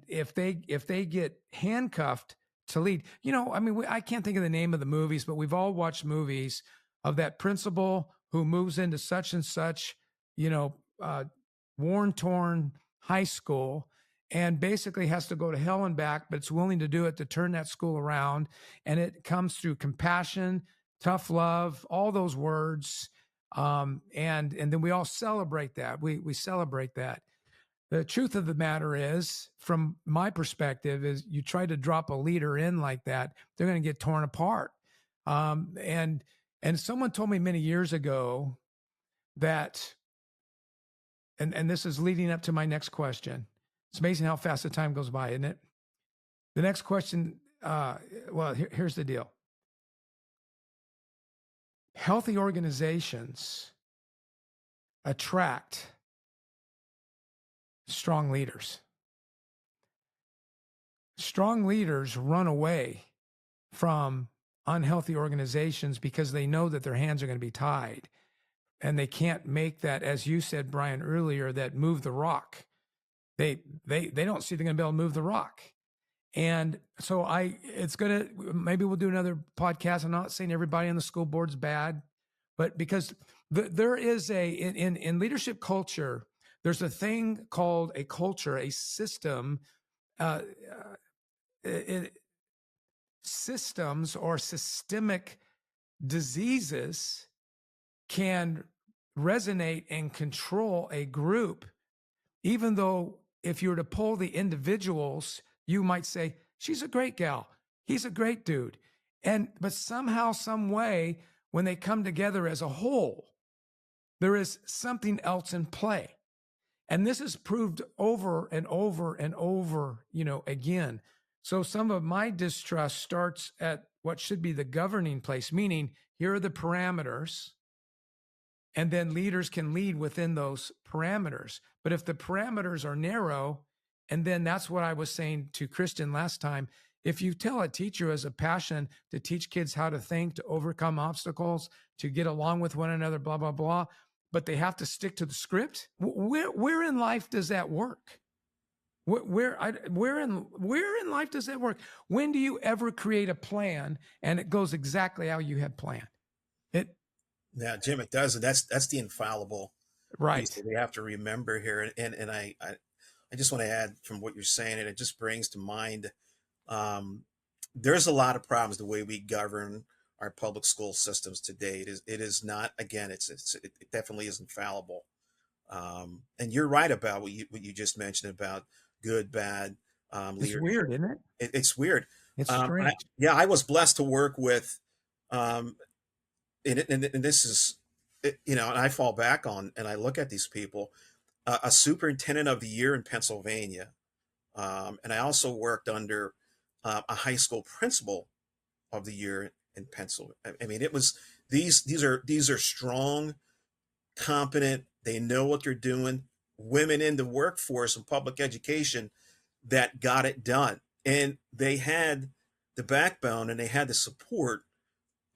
if they get handcuffed to lead, I can't think of the name of the movies, but we've all watched movies of that principal who moves into such and such, worn, torn high school, and basically has to go to hell and back, but it's willing to do it to turn that school around. And it comes through compassion, tough love, all those words. And then we all celebrate that. We celebrate that. The truth of the matter is, from my perspective, is you try to drop a leader in like that, they're going to get torn apart. And someone told me many years ago that, and this is leading up to my next question, It's amazing how fast the time goes by, isn't it? The next question, here's the deal. Healthy organizations attract strong leaders. Strong leaders run away from unhealthy organizations because they know that their hands are going to be tied and they can't make that, as you said, Brian, earlier, that move the rock. They don't see they're going to be able to move the rock. And so maybe we'll do another podcast. I'm not saying everybody on the school board's bad, but because there is in leadership culture, there's a thing called a culture, a system, systems or systemic diseases can resonate and control a group, even though if you were to pull the individuals, you might say, she's a great gal, he's a great dude. But somehow, some way, when they come together as a whole, there is something else in play. And this is proved over and over and over, again. So some of my distrust starts at what should be the governing place, meaning here are the parameters, and then leaders can lead within those parameters. But if the parameters are narrow, and then that's what I was saying to Kristin last time, if you tell a teacher who has a passion to teach kids how to think, to overcome obstacles, to get along with one another, blah, blah, blah, but they have to stick to the script, where in life does that work? Where in life does that work? When do you ever create a plan and it goes exactly how you had planned? Yeah, Jim, it does. And that's the infallible piece that we have to remember here. And I just want to add from what you're saying, and it just brings to mind, there's a lot of problems the way we govern our public school systems today. It is not, again, it definitely is infallible. And you're right about what you just mentioned about good, bad, It's leadership. weird, isn't it? It's weird. It's strange. I was blessed to work with, and this is, and I fall back on, and I look at these people, a superintendent of the year in Pennsylvania. And I also worked under a high school principal of the year in Pennsylvania. I mean, it was, these are strong, competent, they know what they're doing, women in the workforce and public education that got it done. And they had the backbone and they had the support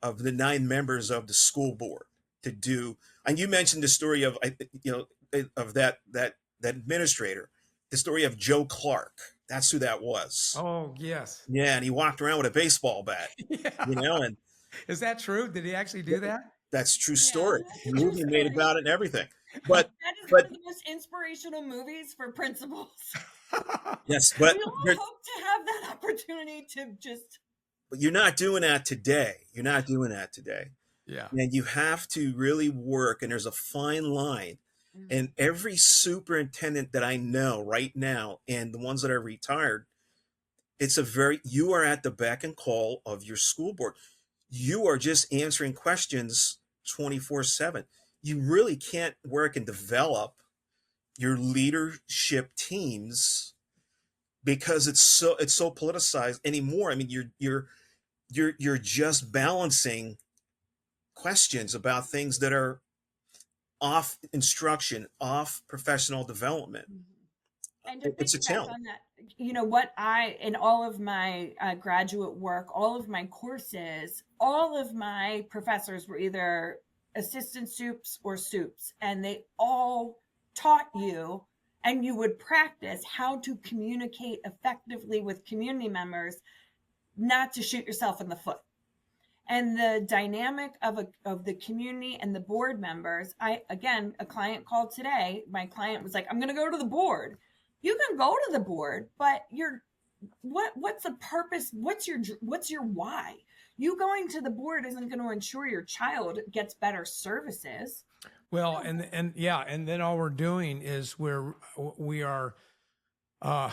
of the 9 members of the school board to do. And you mentioned the story of, of that administrator, the story of Joe Clark. That's who that was. Oh, yes. Yeah. And he walked around with a baseball bat, Yeah. and is that true? Did he actually do that? that's true story. The movie made about it and everything. But that is one of the most inspirational movies for principals. yes, but we all hope to have that opportunity to just. But you're not doing that today. Yeah. And you have to really work, and there's a fine line. Mm-hmm. And every superintendent that I know right now, and the ones that are retired, you are at the beck and call of your school board. You are just answering questions 24/7. You really can't work and develop your leadership teams because it's so politicized anymore. I mean, you're just balancing questions about things that are off instruction, off professional development. And to it's a challenge. On that, what in all of my graduate work, all of my courses, all of my professors were either assistant soups or soups, and they all taught you, and you would practice how to communicate effectively with community members, not to shoot yourself in the foot. And the dynamic of the community and the board members, a client called today. My client was like, I'm going to go to the board. You can go to the board, but what's the purpose? What's your why? You going to the board isn't going to ensure your child gets better services. Well, and then all we're doing is we are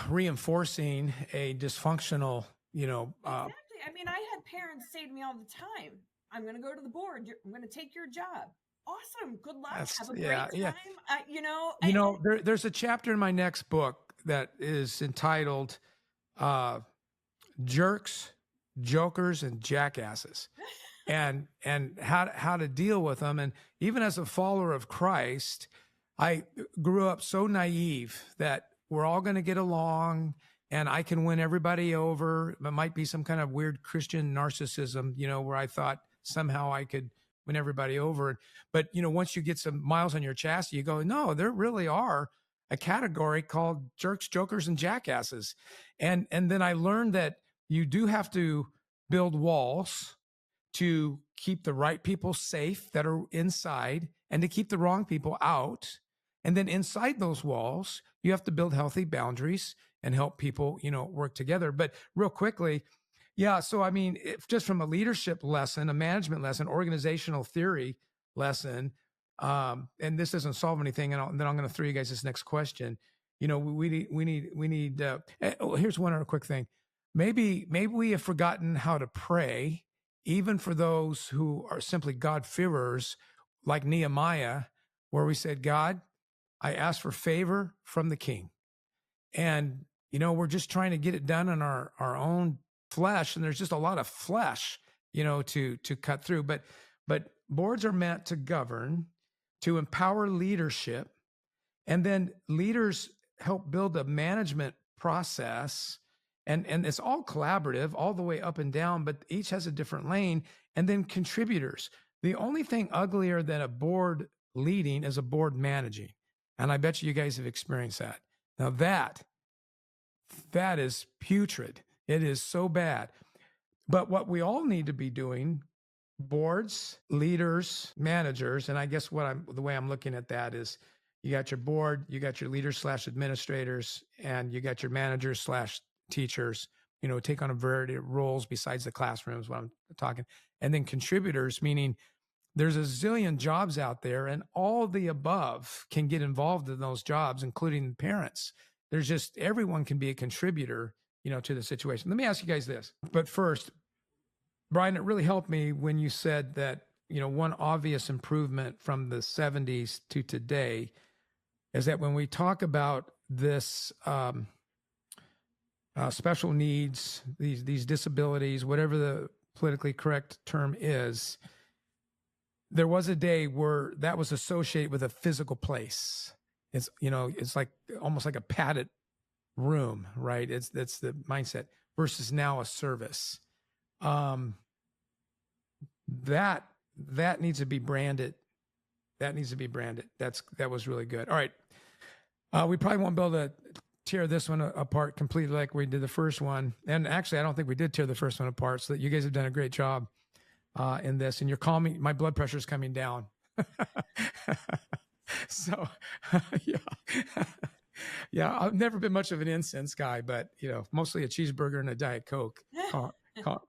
reinforcing a dysfunctional, Exactly. I mean, I had parents say to me all the time, I'm going to go to the board. I'm going to take your job. Awesome. Good luck. Have a great time. There's a chapter in my next book that is entitled Jerks, Jokers, and Jackasses, and how to deal with them. And even as a follower of Christ, I grew up so naive that we're all going to get along and I can win everybody over. It might be some kind of weird Christian narcissism, where I thought somehow I could win everybody over. But, once you get some miles on your chassis, you go, no, there really are a category called jerks, jokers, and jackasses. And then I learned that you do have to build walls to keep the right people safe that are inside and to keep the wrong people out. And then inside those walls, you have to build healthy boundaries and help people, work together. But real quickly, yeah. So, I mean, just from a leadership lesson, a management lesson, organizational theory lesson, and this doesn't solve anything. And then I'm going to throw you guys this next question. We need. Here's one other quick thing. Maybe we have forgotten how to pray, even for those who are simply God-fearers, like Nehemiah, where we said, God, I ask for favor from the king. And, we're just trying to get it done in our own flesh. And there's just a lot of flesh, to cut through. But boards are meant to govern, to empower leadership. And then leaders help build a management process. And it's all collaborative all the way up and down, but each has a different lane. And then contributors. The only thing uglier than a board leading is a board managing. And I bet you guys have experienced that. Now that is putrid. It is so bad. But what we all need to be doing, boards, leaders, managers, and I guess the way I'm looking at that is you got your board, you got your leaders / administrators, and you got your managers / teachers, take on a variety of roles besides the classrooms, what I'm talking. And then contributors, meaning there's a zillion jobs out there and all the above can get involved in those jobs, including parents. There's just, everyone can be a contributor, to the situation. Let me ask you guys this. But first, Brian, it really helped me when you said that, one obvious improvement from the 70s to today is that when we talk about this special needs, these disabilities, whatever the politically correct term is, there was a day where that was associated with a physical place. It's, it's like almost like a padded room, right? That's the mindset versus now a service. That needs to be branded. That needs to be branded. That was really good. All right. We probably won't be able to tear this one apart completely like we did the first one. And actually, I don't think we did tear the first one apart. So you guys have done a great job in this. And you're calming. My blood pressure is coming down. So, yeah, I've never been much of an incense guy, but mostly a cheeseburger and a Diet Coke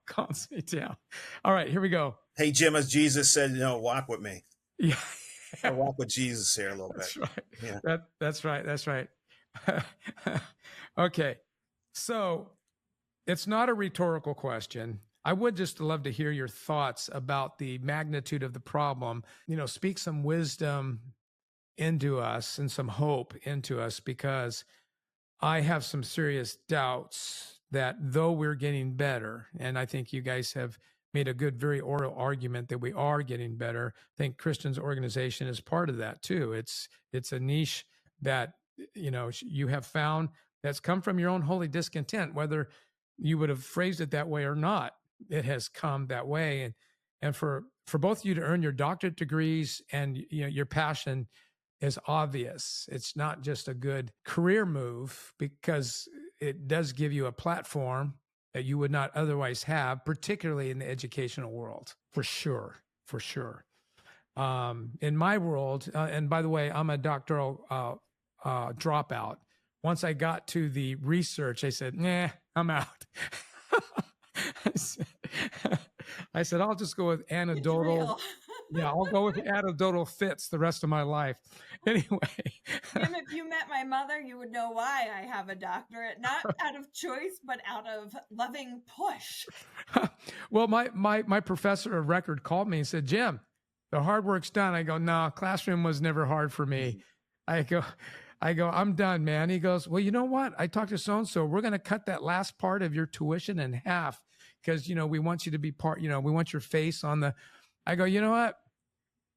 calms me down. All right, here we go. Hey, Jim, as Jesus said, walk with me. Yeah. I walk with Jesus here a little That's bit. Right. Yeah. That's right. That's right. Okay. So it's not a rhetorical question. I would just love to hear your thoughts about the magnitude of the problem. Speak some wisdom into us and some hope into us, because I have some serious doubts that though we're getting better, and I think you guys have made a good, very oral argument that we are getting better. I think Kristin's organization is part of that too. It's a niche that, you have found that's come from your own holy discontent, whether you would have phrased it that way or not. It has come that way. And for both of you to earn your doctorate degrees and, your passion is obvious. It's not just a good career move, because it does give you a platform that you would not otherwise have, particularly in the educational world, for sure. In my world, and by the way, I'm a doctoral dropout. Once I got to the research, I said, nah, I'm out. I said, I'll just go with anecdotal. Yeah, I'll go with anecdotal fits the rest of my life. Anyway. Jim, if you met my mother, you would know why I have a doctorate, not out of choice, but out of loving push. Well, my professor of record called me and said, Jim, the hard work's done. I go, no, classroom was never hard for me. I go, I go, I'm done, man. He goes, well, you know what? I talked to so-and-so. We're going to cut that last part of your tuition in half because, we want you to be part, we want your face on the, I go, you know what?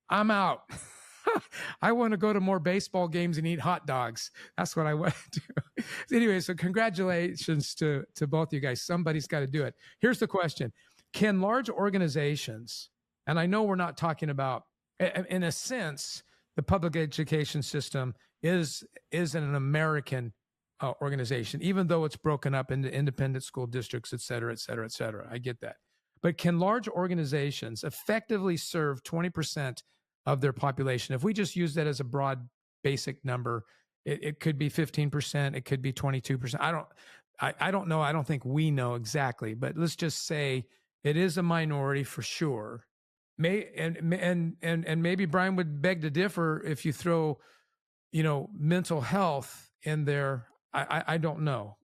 I'm out. I want to go to more baseball games and eat hot dogs. That's what I want to do. Anyway, so congratulations to both you guys. Somebody's got to do it. Here's the question. Can large organizations, and I know we're not talking about, in a sense, the public education system is an American organization, even though it's broken up into independent school districts, et cetera, et cetera, et cetera. I get that. But can large organizations effectively serve 20% of their population? If we just use that as a broad basic number, it could be 15%, it could be 22%. I don't know. I don't think we know exactly, but let's just say it is a minority for sure. And maybe Brian would beg to differ if you throw, mental health in there. I don't know.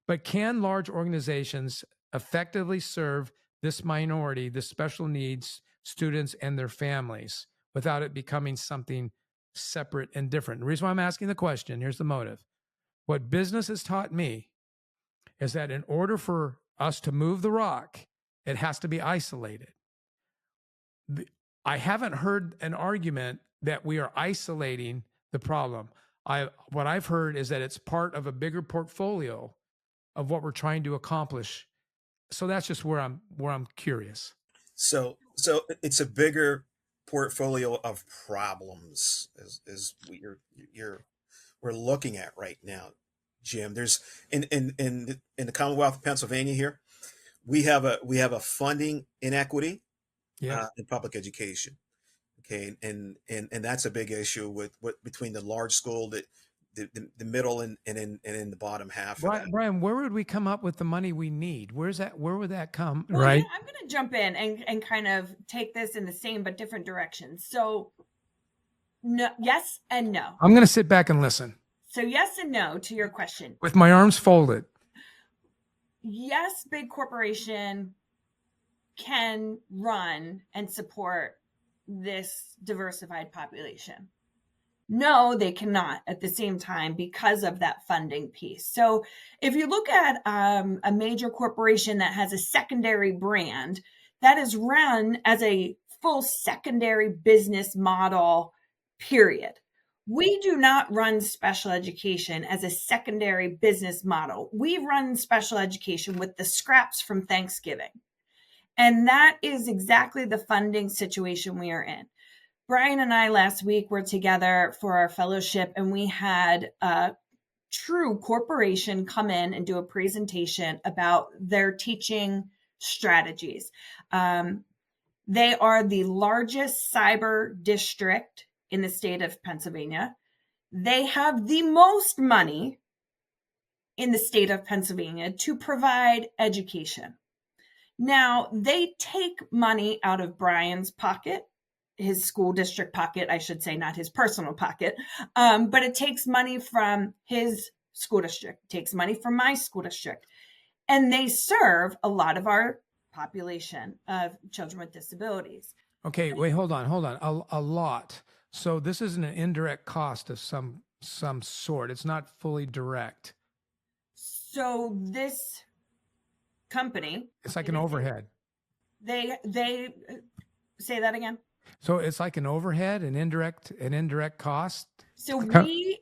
But can large organizations effectively serve this minority, the special needs students and their families, without it becoming something separate and different? The reason why I'm asking the question, here's the motive. What business has taught me is that in order for us to move the rock, it has to be isolated. I haven't heard an argument that we are isolating the problem. What I've heard is that it's part of a bigger portfolio of what we're trying to accomplish. So that's just where I'm curious. So it's a bigger portfolio of problems is what we're looking at right now, Jim. There's in the Commonwealth of Pennsylvania here, we have a funding inequity in public education. Okay, and that's a big issue with between the large school, the middle and in the bottom half. Brian, where would we come up with the money we need? Where would that come? Well, right. I'm going to jump in and kind of take this in the same but different directions. So, no, yes and no. I'm going to sit back and listen. So, yes and no to your question. With my arms folded. Yes, big corporation can run and support this diversified population. No, they cannot at the same time because of that funding piece. So if you look at a major corporation that has a secondary brand that is run as a full secondary business model, period. We do not run special education as a secondary business model. We run special education with the scraps from Thanksgiving. And that is exactly the funding situation we are in. Brian and I last week were together for our fellowship, and we had a true corporation come in and do a presentation about their teaching strategies. They are the largest cyber district in the state of Pennsylvania. They have the most money in the state of Pennsylvania to provide education. Now, they take money out of Brian's pocket, his school district pocket, I should say, not his personal pocket, but it takes money from his school district, takes money from my school district, and they serve a lot of our population of children with disabilities. Okay, wait, hold on. A lot. So this isn't an indirect cost of some sort. It's not fully direct. So this company, it's like an overhead. They say that again. So it's like an overhead, an indirect cost. So we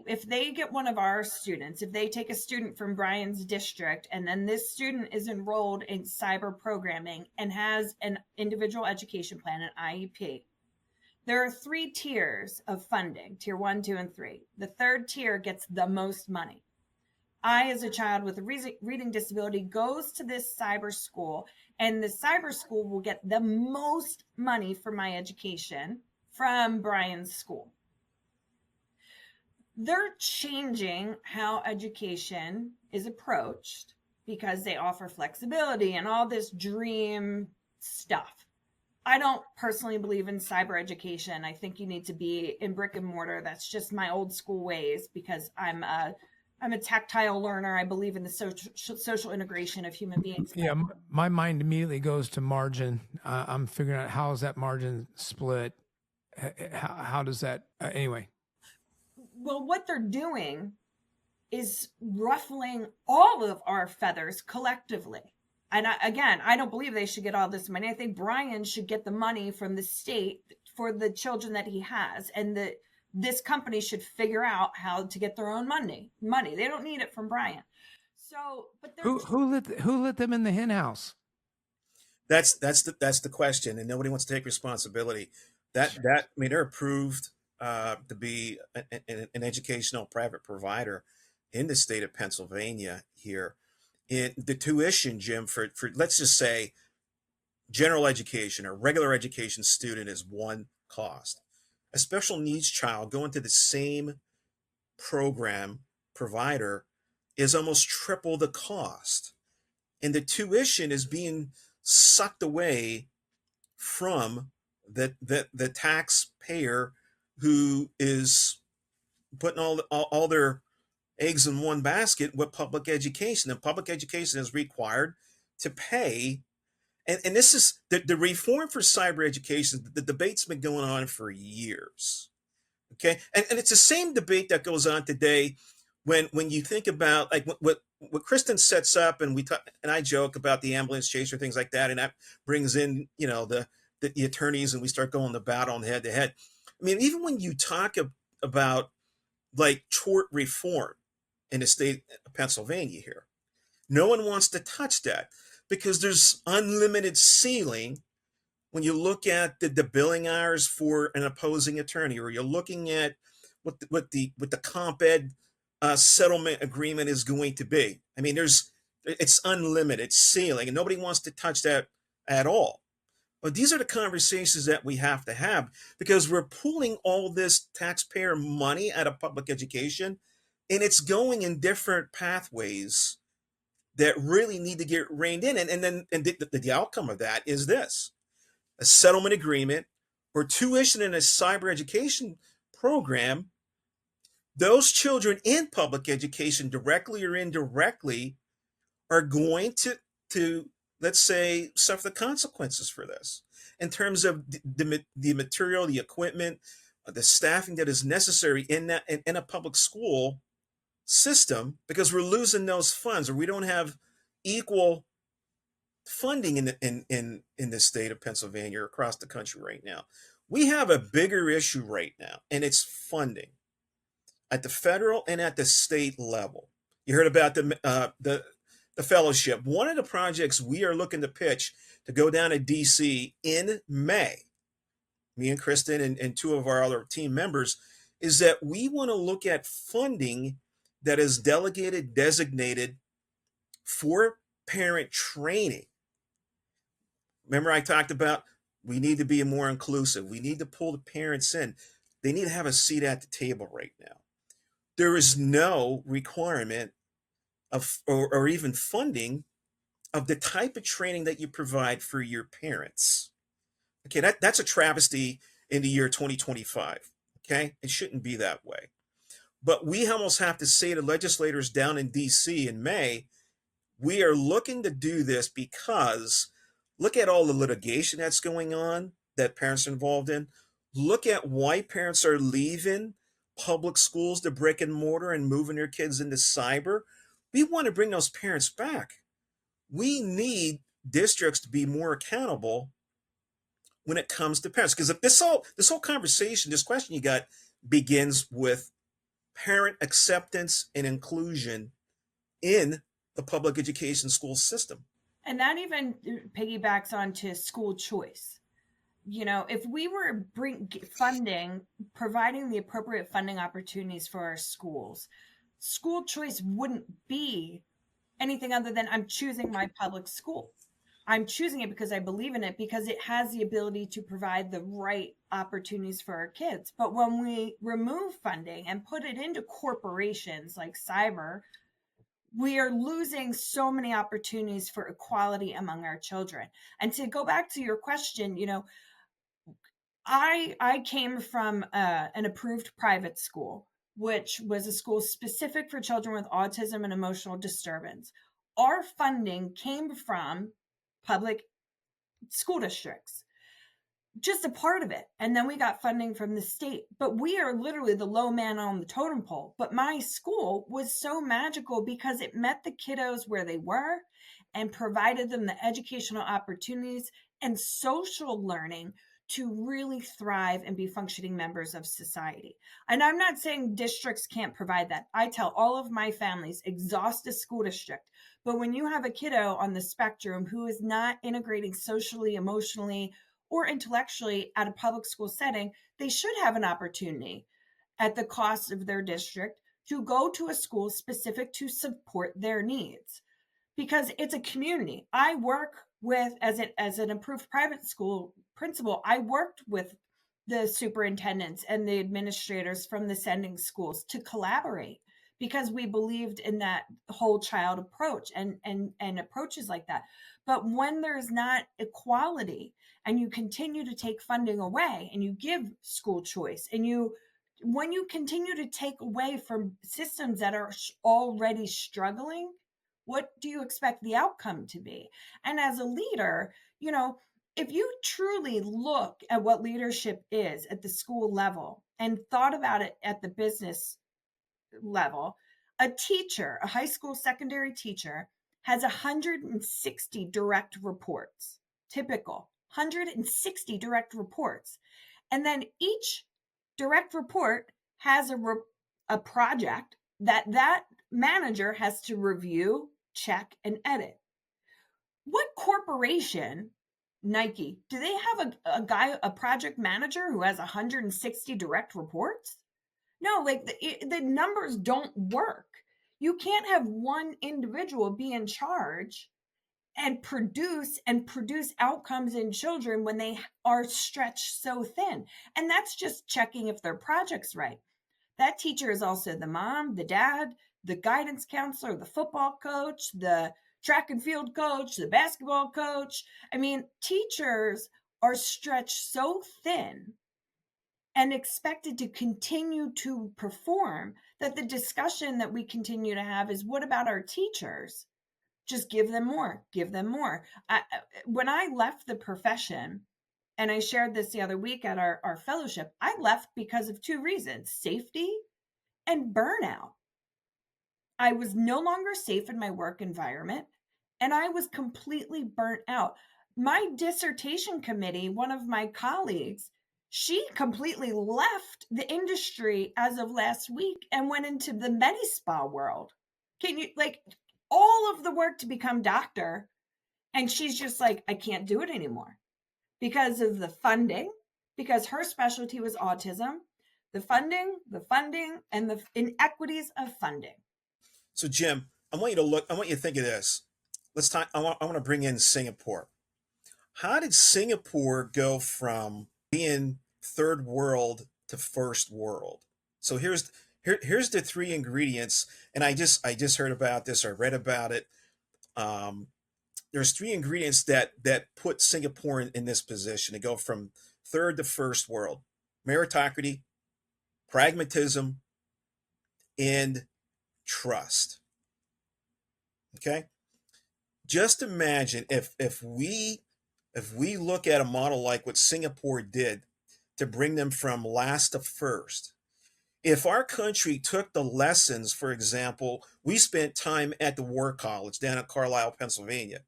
if they get one of our students, if they take a student from Brian's district, and then this student is enrolled in cyber programming and has an individual education plan, an IEP, there are 3 tiers of funding, tier 1, 2, and 3. The third tier gets the most money. I, as a child with a reading disability, goes to this cyber school, and the cyber school will get the most money for my education from Brian's school. They're changing how education is approached because they offer flexibility and all this dream stuff. I don't personally believe in cyber education. I think you need to be in brick and mortar. That's just my old school ways because I'm a tactile learner. I believe in the social integration of human beings. Yeah, my mind immediately goes to margin. I'm figuring out how is that margin split? How does that, anyway. Well, what they're doing is ruffling all of our feathers collectively. And I don't believe they should get all this money. I think Brian should get the money from the state for the children that he has, and this company should figure out how to get their own money. They don't need it from Brian. So, but they're Who let them in the hen house? That's the question, and nobody wants to take responsibility. I mean, they're approved to be an educational private provider in the state of Pennsylvania here. The tuition, Jim, for let's just say general education or regular education student is one cost. A special needs child going to the same program provider is almost triple the cost. And the tuition is being sucked away from the taxpayer who is putting all their eggs in one basket with public education. And public education is required to pay. And this is the reform for cyber education. The debate's been going on for years. Okay. And it's the same debate that goes on today when you think about like what Kristin sets up, and and I joke about the ambulance chaser, things like that, and that brings in the attorneys, and we start going to battle on head to head. I mean, even when you talk about like tort reform in the state of Pennsylvania here, no one wants to touch that because there's unlimited ceiling when you look at the billing hours for an opposing attorney, or you're looking at what the comp ed settlement agreement is going to be. I mean, it's unlimited ceiling, and nobody wants to touch that at all. But these are the conversations that we have to have, because we're pulling all this taxpayer money out of public education, and it's going in different pathways that really need to get reined in. And then the outcome of that is this: a settlement agreement or tuition in a cyber education program. Those children in public education, directly or indirectly, are going to let's say suffer the consequences for this in terms of the material, the equipment, the staffing that is necessary in a public school system, because we're losing those funds, or we don't have equal funding in the state of Pennsylvania or across the country right now. We have a bigger issue right now, and it's funding at the federal and at the state level. You heard about the fellowship. One of the projects we are looking to pitch to go down to DC in May, me and Kristin and two of our other team members, is that we want to look at funding that is designated for parent training. Remember, I talked about we need to be more inclusive. We need to pull the parents in. They need to have a seat at the table right now. There is no requirement of or even funding of the type of training that you provide for your parents. Okay, that's a travesty in the year 2025. Okay, it shouldn't be that way. But we almost have to say to legislators down in DC in May, we are looking to do this because look at all the litigation that's going on that parents are involved in. Look at why parents are leaving public schools to brick and mortar and moving their kids into cyber. We want to bring those parents back. We need districts to be more accountable when it comes to parents, because this whole conversation, this question you got, begins with parent acceptance and inclusion in the public education school system. And that even piggybacks onto school choice. If we were providing the appropriate funding opportunities for our schools, school choice wouldn't be anything other than I'm choosing my public school. I'm choosing it because I believe in it, because it has the ability to provide the right opportunities for our kids. But when we remove funding and put it into corporations like cyber, we are losing so many opportunities for equality among our children. And to go back to your question, I came from an approved private school, which was a school specific for children with autism and emotional disturbance. Our funding came from public school districts. just a part of it. And then we got funding from the state, but we are literally the low man on the totem pole. But my school was so magical because it met the kiddos where they were and provided them the educational opportunities and social learning to really thrive and be functioning members of society. And I'm not saying districts can't provide that. I tell all of my families, exhaust a school district. But when you have a kiddo on the spectrum who is not integrating socially, emotionally, or intellectually at a public school setting, they should have an opportunity at the cost of their district to go to a school specific to support their needs, because it's a community. I work with, as an approved private school principal, I worked with the superintendents and the administrators from the sending schools to collaborate because we believed in that whole child approach and approaches like that. But when there's not equality and you continue to take funding away and you give school choice and when you continue to take away from systems that are already struggling, what do you expect the outcome to be? And as a leader, if you truly look at what leadership is at the school level and thought about it at the business level, a teacher, a high school secondary teacher, has 160 direct reports, typical 160 direct reports. And then each direct report has a project that manager has to review, check, and edit. What corporation, Nike, do they have a project manager who has 160 direct reports? No, like the numbers don't work. You can't have one individual be in charge and produce outcomes in children when they are stretched so thin. And that's just checking if their project's right. That teacher is also the mom, the dad, the guidance counselor, the football coach, the track and field coach, the basketball coach. I mean, teachers are stretched so thin and expected to continue to perform that the discussion that we continue to have is, what about our teachers? Just give them more, give them more. When I left the profession, and I shared this the other week at our fellowship, I left because of two reasons: safety and burnout. I was no longer safe in my work environment, and I was completely burnt out. My dissertation committee, one of my colleagues, she completely left the industry as of last week and went into the Medi-Spa world. Can you, like, all of the work to become doctor, and she's just like, I can't do it anymore because of the funding, because her specialty was autism, the funding, and the inequities of funding. So, Jim, I want you to think of this. Let's talk. I want to bring in Singapore. How did Singapore go from being third world to first world? So here's the three ingredients, and I just heard about this or read about it. There's three ingredients that put Singapore in this position to go from third to first world: meritocracy, pragmatism, and trust. Okay, just imagine if we look at a model like what Singapore did to bring them from last to first. If our country took the lessons, for example, we spent time at the War College down at Carlisle, Pennsylvania.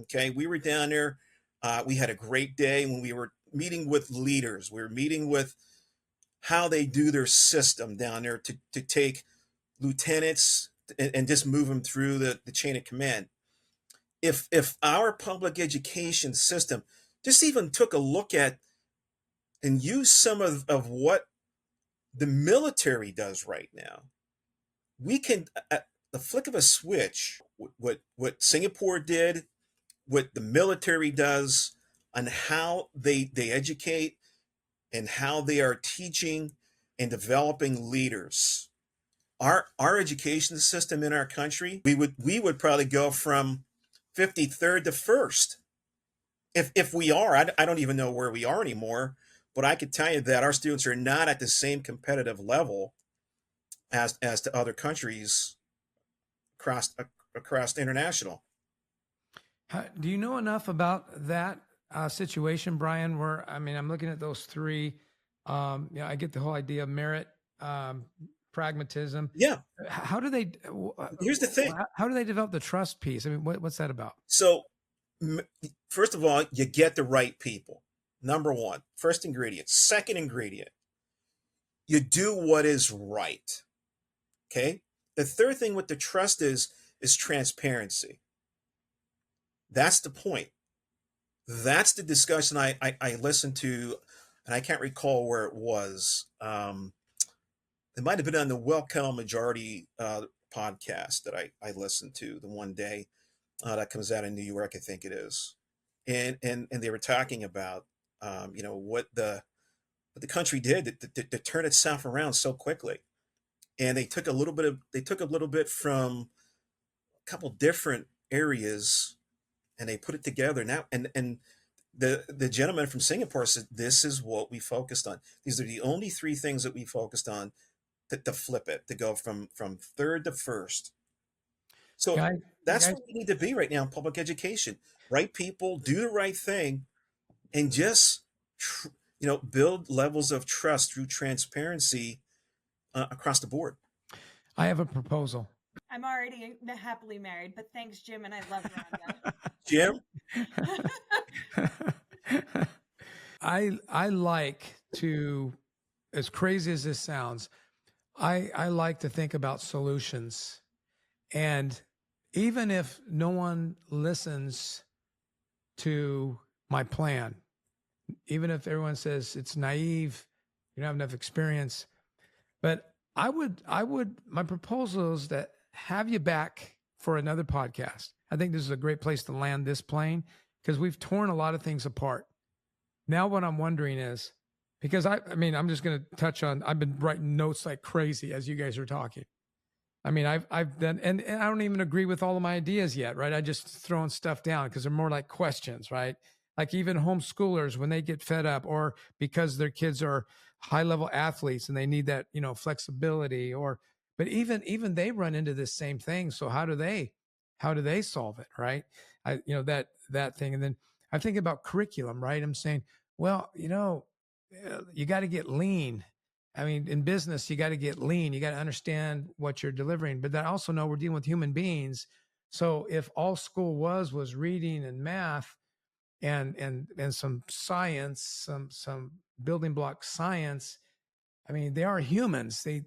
Okay, we were down there. We had a great day when we were meeting with leaders. We were meeting with how they do their system down there to take lieutenants and just move them through the chain of command. If our public education system just even took a look at and used some of what the military does right now, we can, at the flick of a switch, what Singapore did, what the military does, on how they educate and how they are teaching and developing leaders. Our education system in our country, we would probably go from 53rd to first. If we are, I don't even know where we are anymore, but I could tell you that our students are not at the same competitive level as to other countries across international. Do you know enough about that situation, Brian, where, I mean, I'm looking at those three. I get the whole idea of merit, pragmatism. Yeah. How do they, Here's the thing. how do they develop the trust piece? I mean, what's that about? So, first of all, you get the right people. Number one, first ingredient. Second ingredient, you do what is right. Okay. The third thing with the trust is transparency. That's the point. That's the discussion I listened to, and I can't recall where it was. It might have been on the Well Kettle Majority podcast that I listened to the one day that comes out in New York, I think it is, and they were talking about what the country did to turn itself around so quickly, and they took a little bit from a couple different areas, and they put it together now, and the gentleman from Singapore said, this is what we focused on. These are the only three things that we focused on to flip it, to go from third to first. So that's where we need to be right now in public education. Right people, do the right thing, and just build levels of trust through transparency across the board. I have a proposal. I'm already happily married, but thanks, Jim, and I love Rhonda. Jim? I like to, as crazy as this sounds, I like to think about solutions. And even if no one listens to my plan, even if everyone says it's naive, you don't have enough experience, but my proposal is that have you back for another podcast. I think this is a great place to land this plane because we've torn a lot of things apart. Now what I'm wondering is, because I mean, I'm just going to touch on, I've been writing notes like crazy as you guys are talking. I mean, I've done, and I don't even agree with all of my ideas yet, right? I just throwing stuff down because they're more like questions, right? Like even homeschoolers, when they get fed up or because their kids are high level athletes and they need that, flexibility but even they run into this same thing. So how do they solve it? Right. That thing. And then I think about curriculum, right? I'm saying, well, you got to get lean. I mean, in business, you got to get lean. You got to understand what you're delivering, but I also know we're dealing with human beings. So if all school was reading and math and some science, some building block science, I mean, they are humans. They're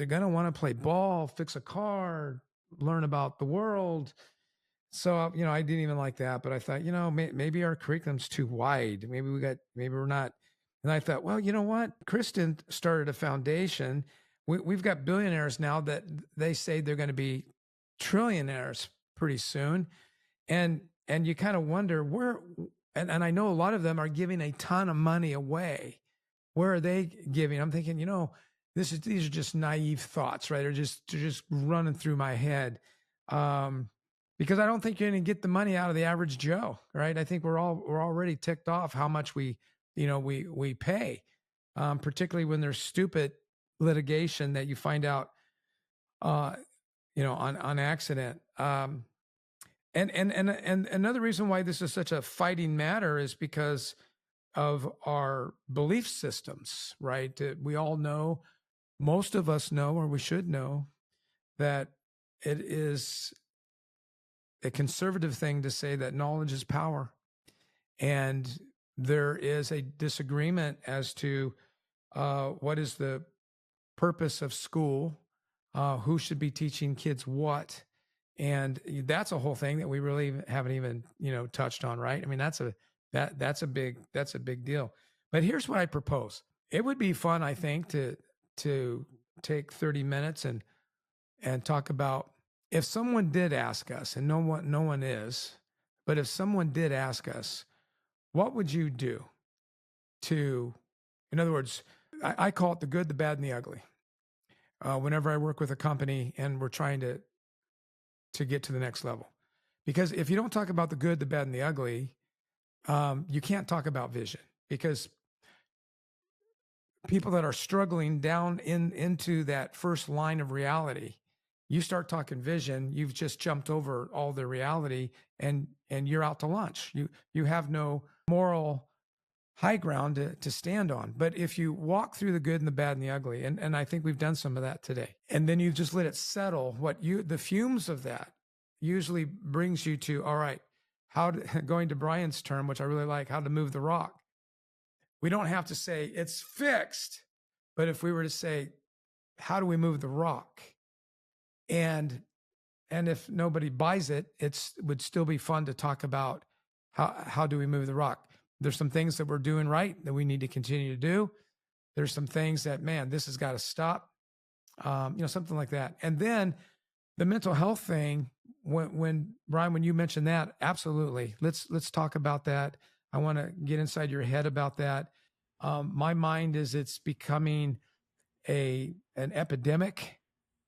going to want to play ball, fix a car, learn about the world. So, I didn't even like that, but I thought, maybe our curriculum's too wide. Maybe we're not. And I thought, well, you know what? Kristin started a foundation. We've got billionaires now that they say they're going to be trillionaires pretty soon. And you kind of wonder where, and I know a lot of them are giving a ton of money away. Where are they giving? I'm thinking, these are just naive thoughts, right? They're just running through my head. Because I don't think you're going to get the money out of the average Joe, right? I think we're already ticked off how much we pay, particularly when there's stupid litigation that you find out, on accident. And another reason why this is such a fighting matter is because of our belief systems, right? We all know, most of us know, or we should know, that it is a conservative thing to say that knowledge is power. And there is a disagreement as to what is the purpose of school, who should be teaching kids what. And that's a whole thing that we really haven't even, touched on, right? I mean, that's a big deal. But here's what I propose. It would be fun, I think, to take 30 minutes and talk about, if someone did ask us, and no one is, but if someone did ask us, what would you do in other words, I call it the good, the bad, and the ugly. Whenever I work with a company and we're trying to get to the next level, because if you don't talk about the good, the bad, and the ugly, you can't talk about vision, because people that are struggling down into that first line of reality, You start talking vision, you've just jumped over all the reality, and you're out to lunch. You have no moral high ground to stand on. But if you walk through the good and the bad and the ugly, and I think we've done some of that today, and then you just let it settle, the fumes of that usually brings you to, all right, going to Brian's term, which I really like, how to move the rock. We don't have to say it's fixed, but if we were to say, how do we move the rock? And if nobody buys it, it would still be fun to talk about how do we move the rock. There's some things that we're doing right that we need to continue to do. There's some things that, man, this has got to stop. Something like that. And then the mental health thing, when Brian, when you mentioned that, absolutely. Let's talk about that. I want to get inside your head about that. My mind is it's becoming an epidemic,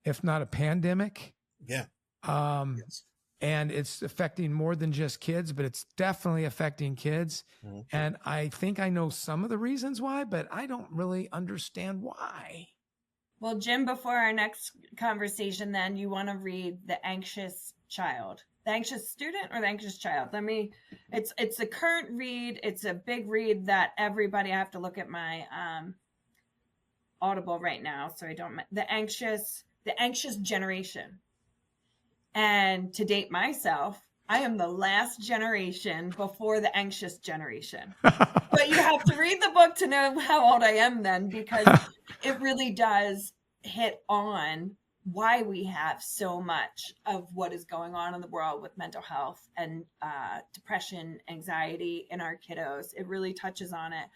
if not a pandemic. Yeah. Yes. And it's affecting more than just kids, but it's definitely affecting kids. Mm-hmm. And I think I know some of the reasons why, but I don't really understand why. Well, Jim, before our next conversation, then you want to read The Anxious Child, The Anxious Student or The Anxious Child? It's a current read. It's a big read that everybody, I have to look at my Audible right now. So I don't, The Anxious Generation. And to date myself, I am the last generation before the anxious generation. But you have to read the book to know how old I am then, because it really does hit on why we have so much of what is going on in the world with mental health and depression, anxiety in our kiddos. It really touches on it.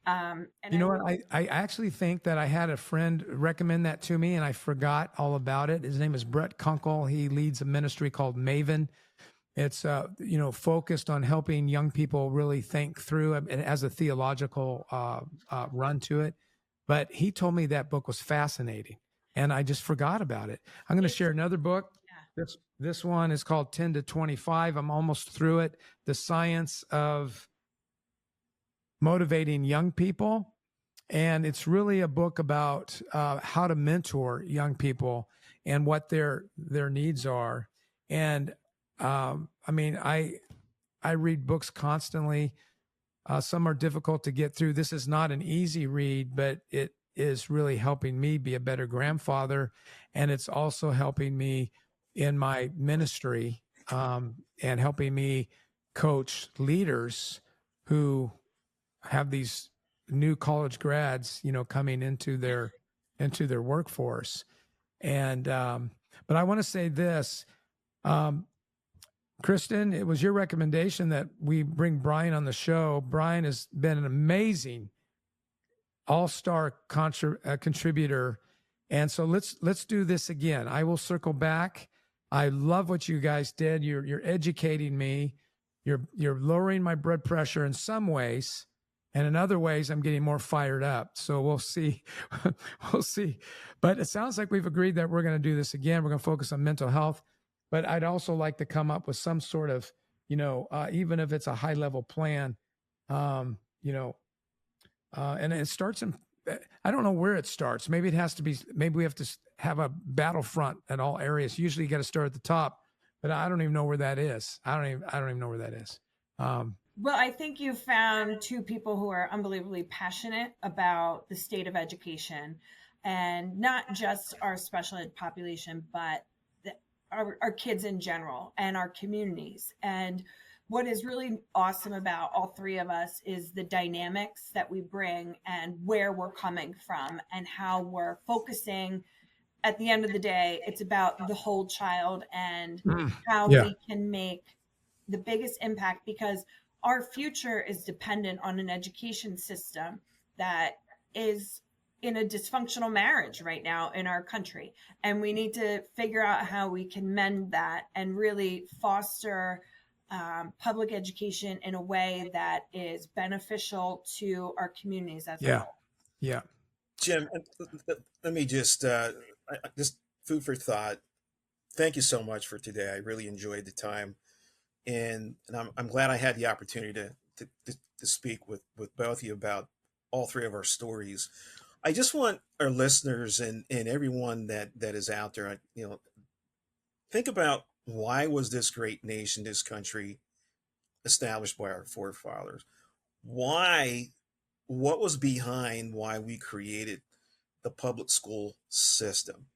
And you know what? I actually think that I had a friend recommend that to me and I forgot all about it. His name is Brett Kunkel. He leads a ministry called Maven. It's, focused on helping young people really think through it. It has a theological run to it. But he told me that book was fascinating and I just forgot about it. I'm going to share another book. Yeah. This one is called 10 to 25. I'm almost through it. The Science of Motivating Young People. And it's really a book about how to mentor young people and what their needs are. And I read books constantly. Some are difficult to get through. This is not an easy read, but it is really helping me be a better grandfather. And it's also helping me in my ministry and helping me coach leaders who have these new college grads, coming into their workforce. And, but I want to say this, Kristin, it was your recommendation that we bring Brian on the show. Brian has been an amazing all-star contributor. And so let's do this again. I will circle back. I love what you guys did. You're educating me. You're lowering my blood pressure in some ways. And in other ways, I'm getting more fired up. So we'll see. We'll see. But it sounds like we've agreed that we're going to do this again. We're going to focus on mental health. But I'd also like to come up with some sort of, even if it's a high level plan, and it starts in, I don't know where it starts. Maybe we have to have a battlefront at all areas. Usually you got to start at the top, but I don't even know where that is. I don't even know where that is. Well, I think you found two people who are unbelievably passionate about the state of education, and not just our special ed population, but our kids in general and our communities. And what is really awesome about all three of us is the dynamics that we bring and where we're coming from and how we're focusing. At the end of the day, it's about the whole child and how we can make the biggest impact, because our future is dependent on an education system that is in a dysfunctional marriage right now in our country. And we need to figure out how we can mend that and really foster public education in a way that is beneficial to our communities as a whole. Yeah. Jim, let me just food for thought. Thank you so much for today. I really enjoyed the time. And I'm glad I had the opportunity to speak with both of you about all three of our stories. I just want our listeners and everyone that is out there, think about, why was this great nation, this country, established by our forefathers? Why? What was behind why we created the public school system?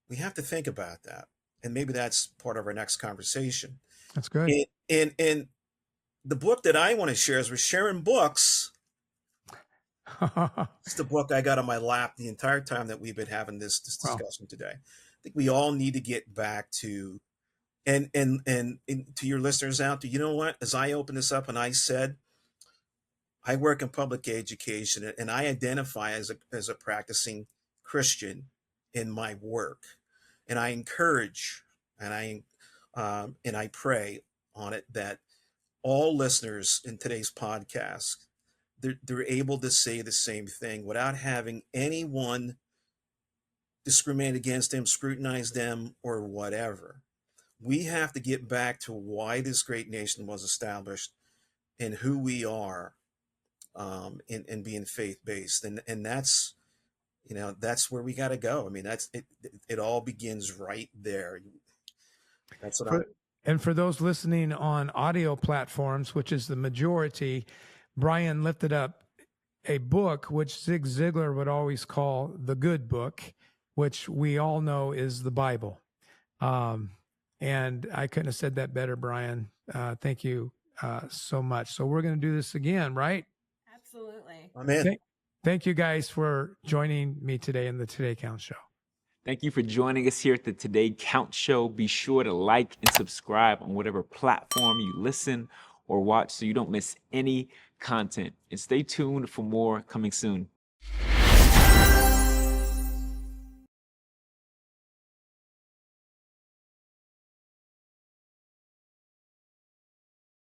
We have to think about that, and maybe that's part of our next conversation. That's good. And the book that I want to share, as we're sharing books, it's the book I got on my lap the entire time that we've been having this Wow. discussion today. I think we all need to get back to, and to your listeners out there, you know what? As I open this up and I said, I work in public education, and I identify as a practicing Christian in my work, and I encourage, and I pray on it, that all listeners in today's podcast, they're able to say the same thing without having anyone discriminate against them, scrutinize them, or whatever. We have to get back to why this great nation was established and who we are, in being faith-based. And that's, that's where we got to go. I mean, that's it. It all begins right there. That's what And for those listening on audio platforms, which is the majority, Brian lifted up a book which Zig Ziglar would always call the good book, which we all know is the Bible. And I couldn't have said that better, Brian. Thank you so much. So we're going to do this again, right? Absolutely. I'm in. Thank you guys for joining me today in the Today Count Show. Thank you for joining us here at the Today Count Show. Be sure to like and subscribe on whatever platform you listen or watch so you don't miss any content. And stay tuned for more coming soon.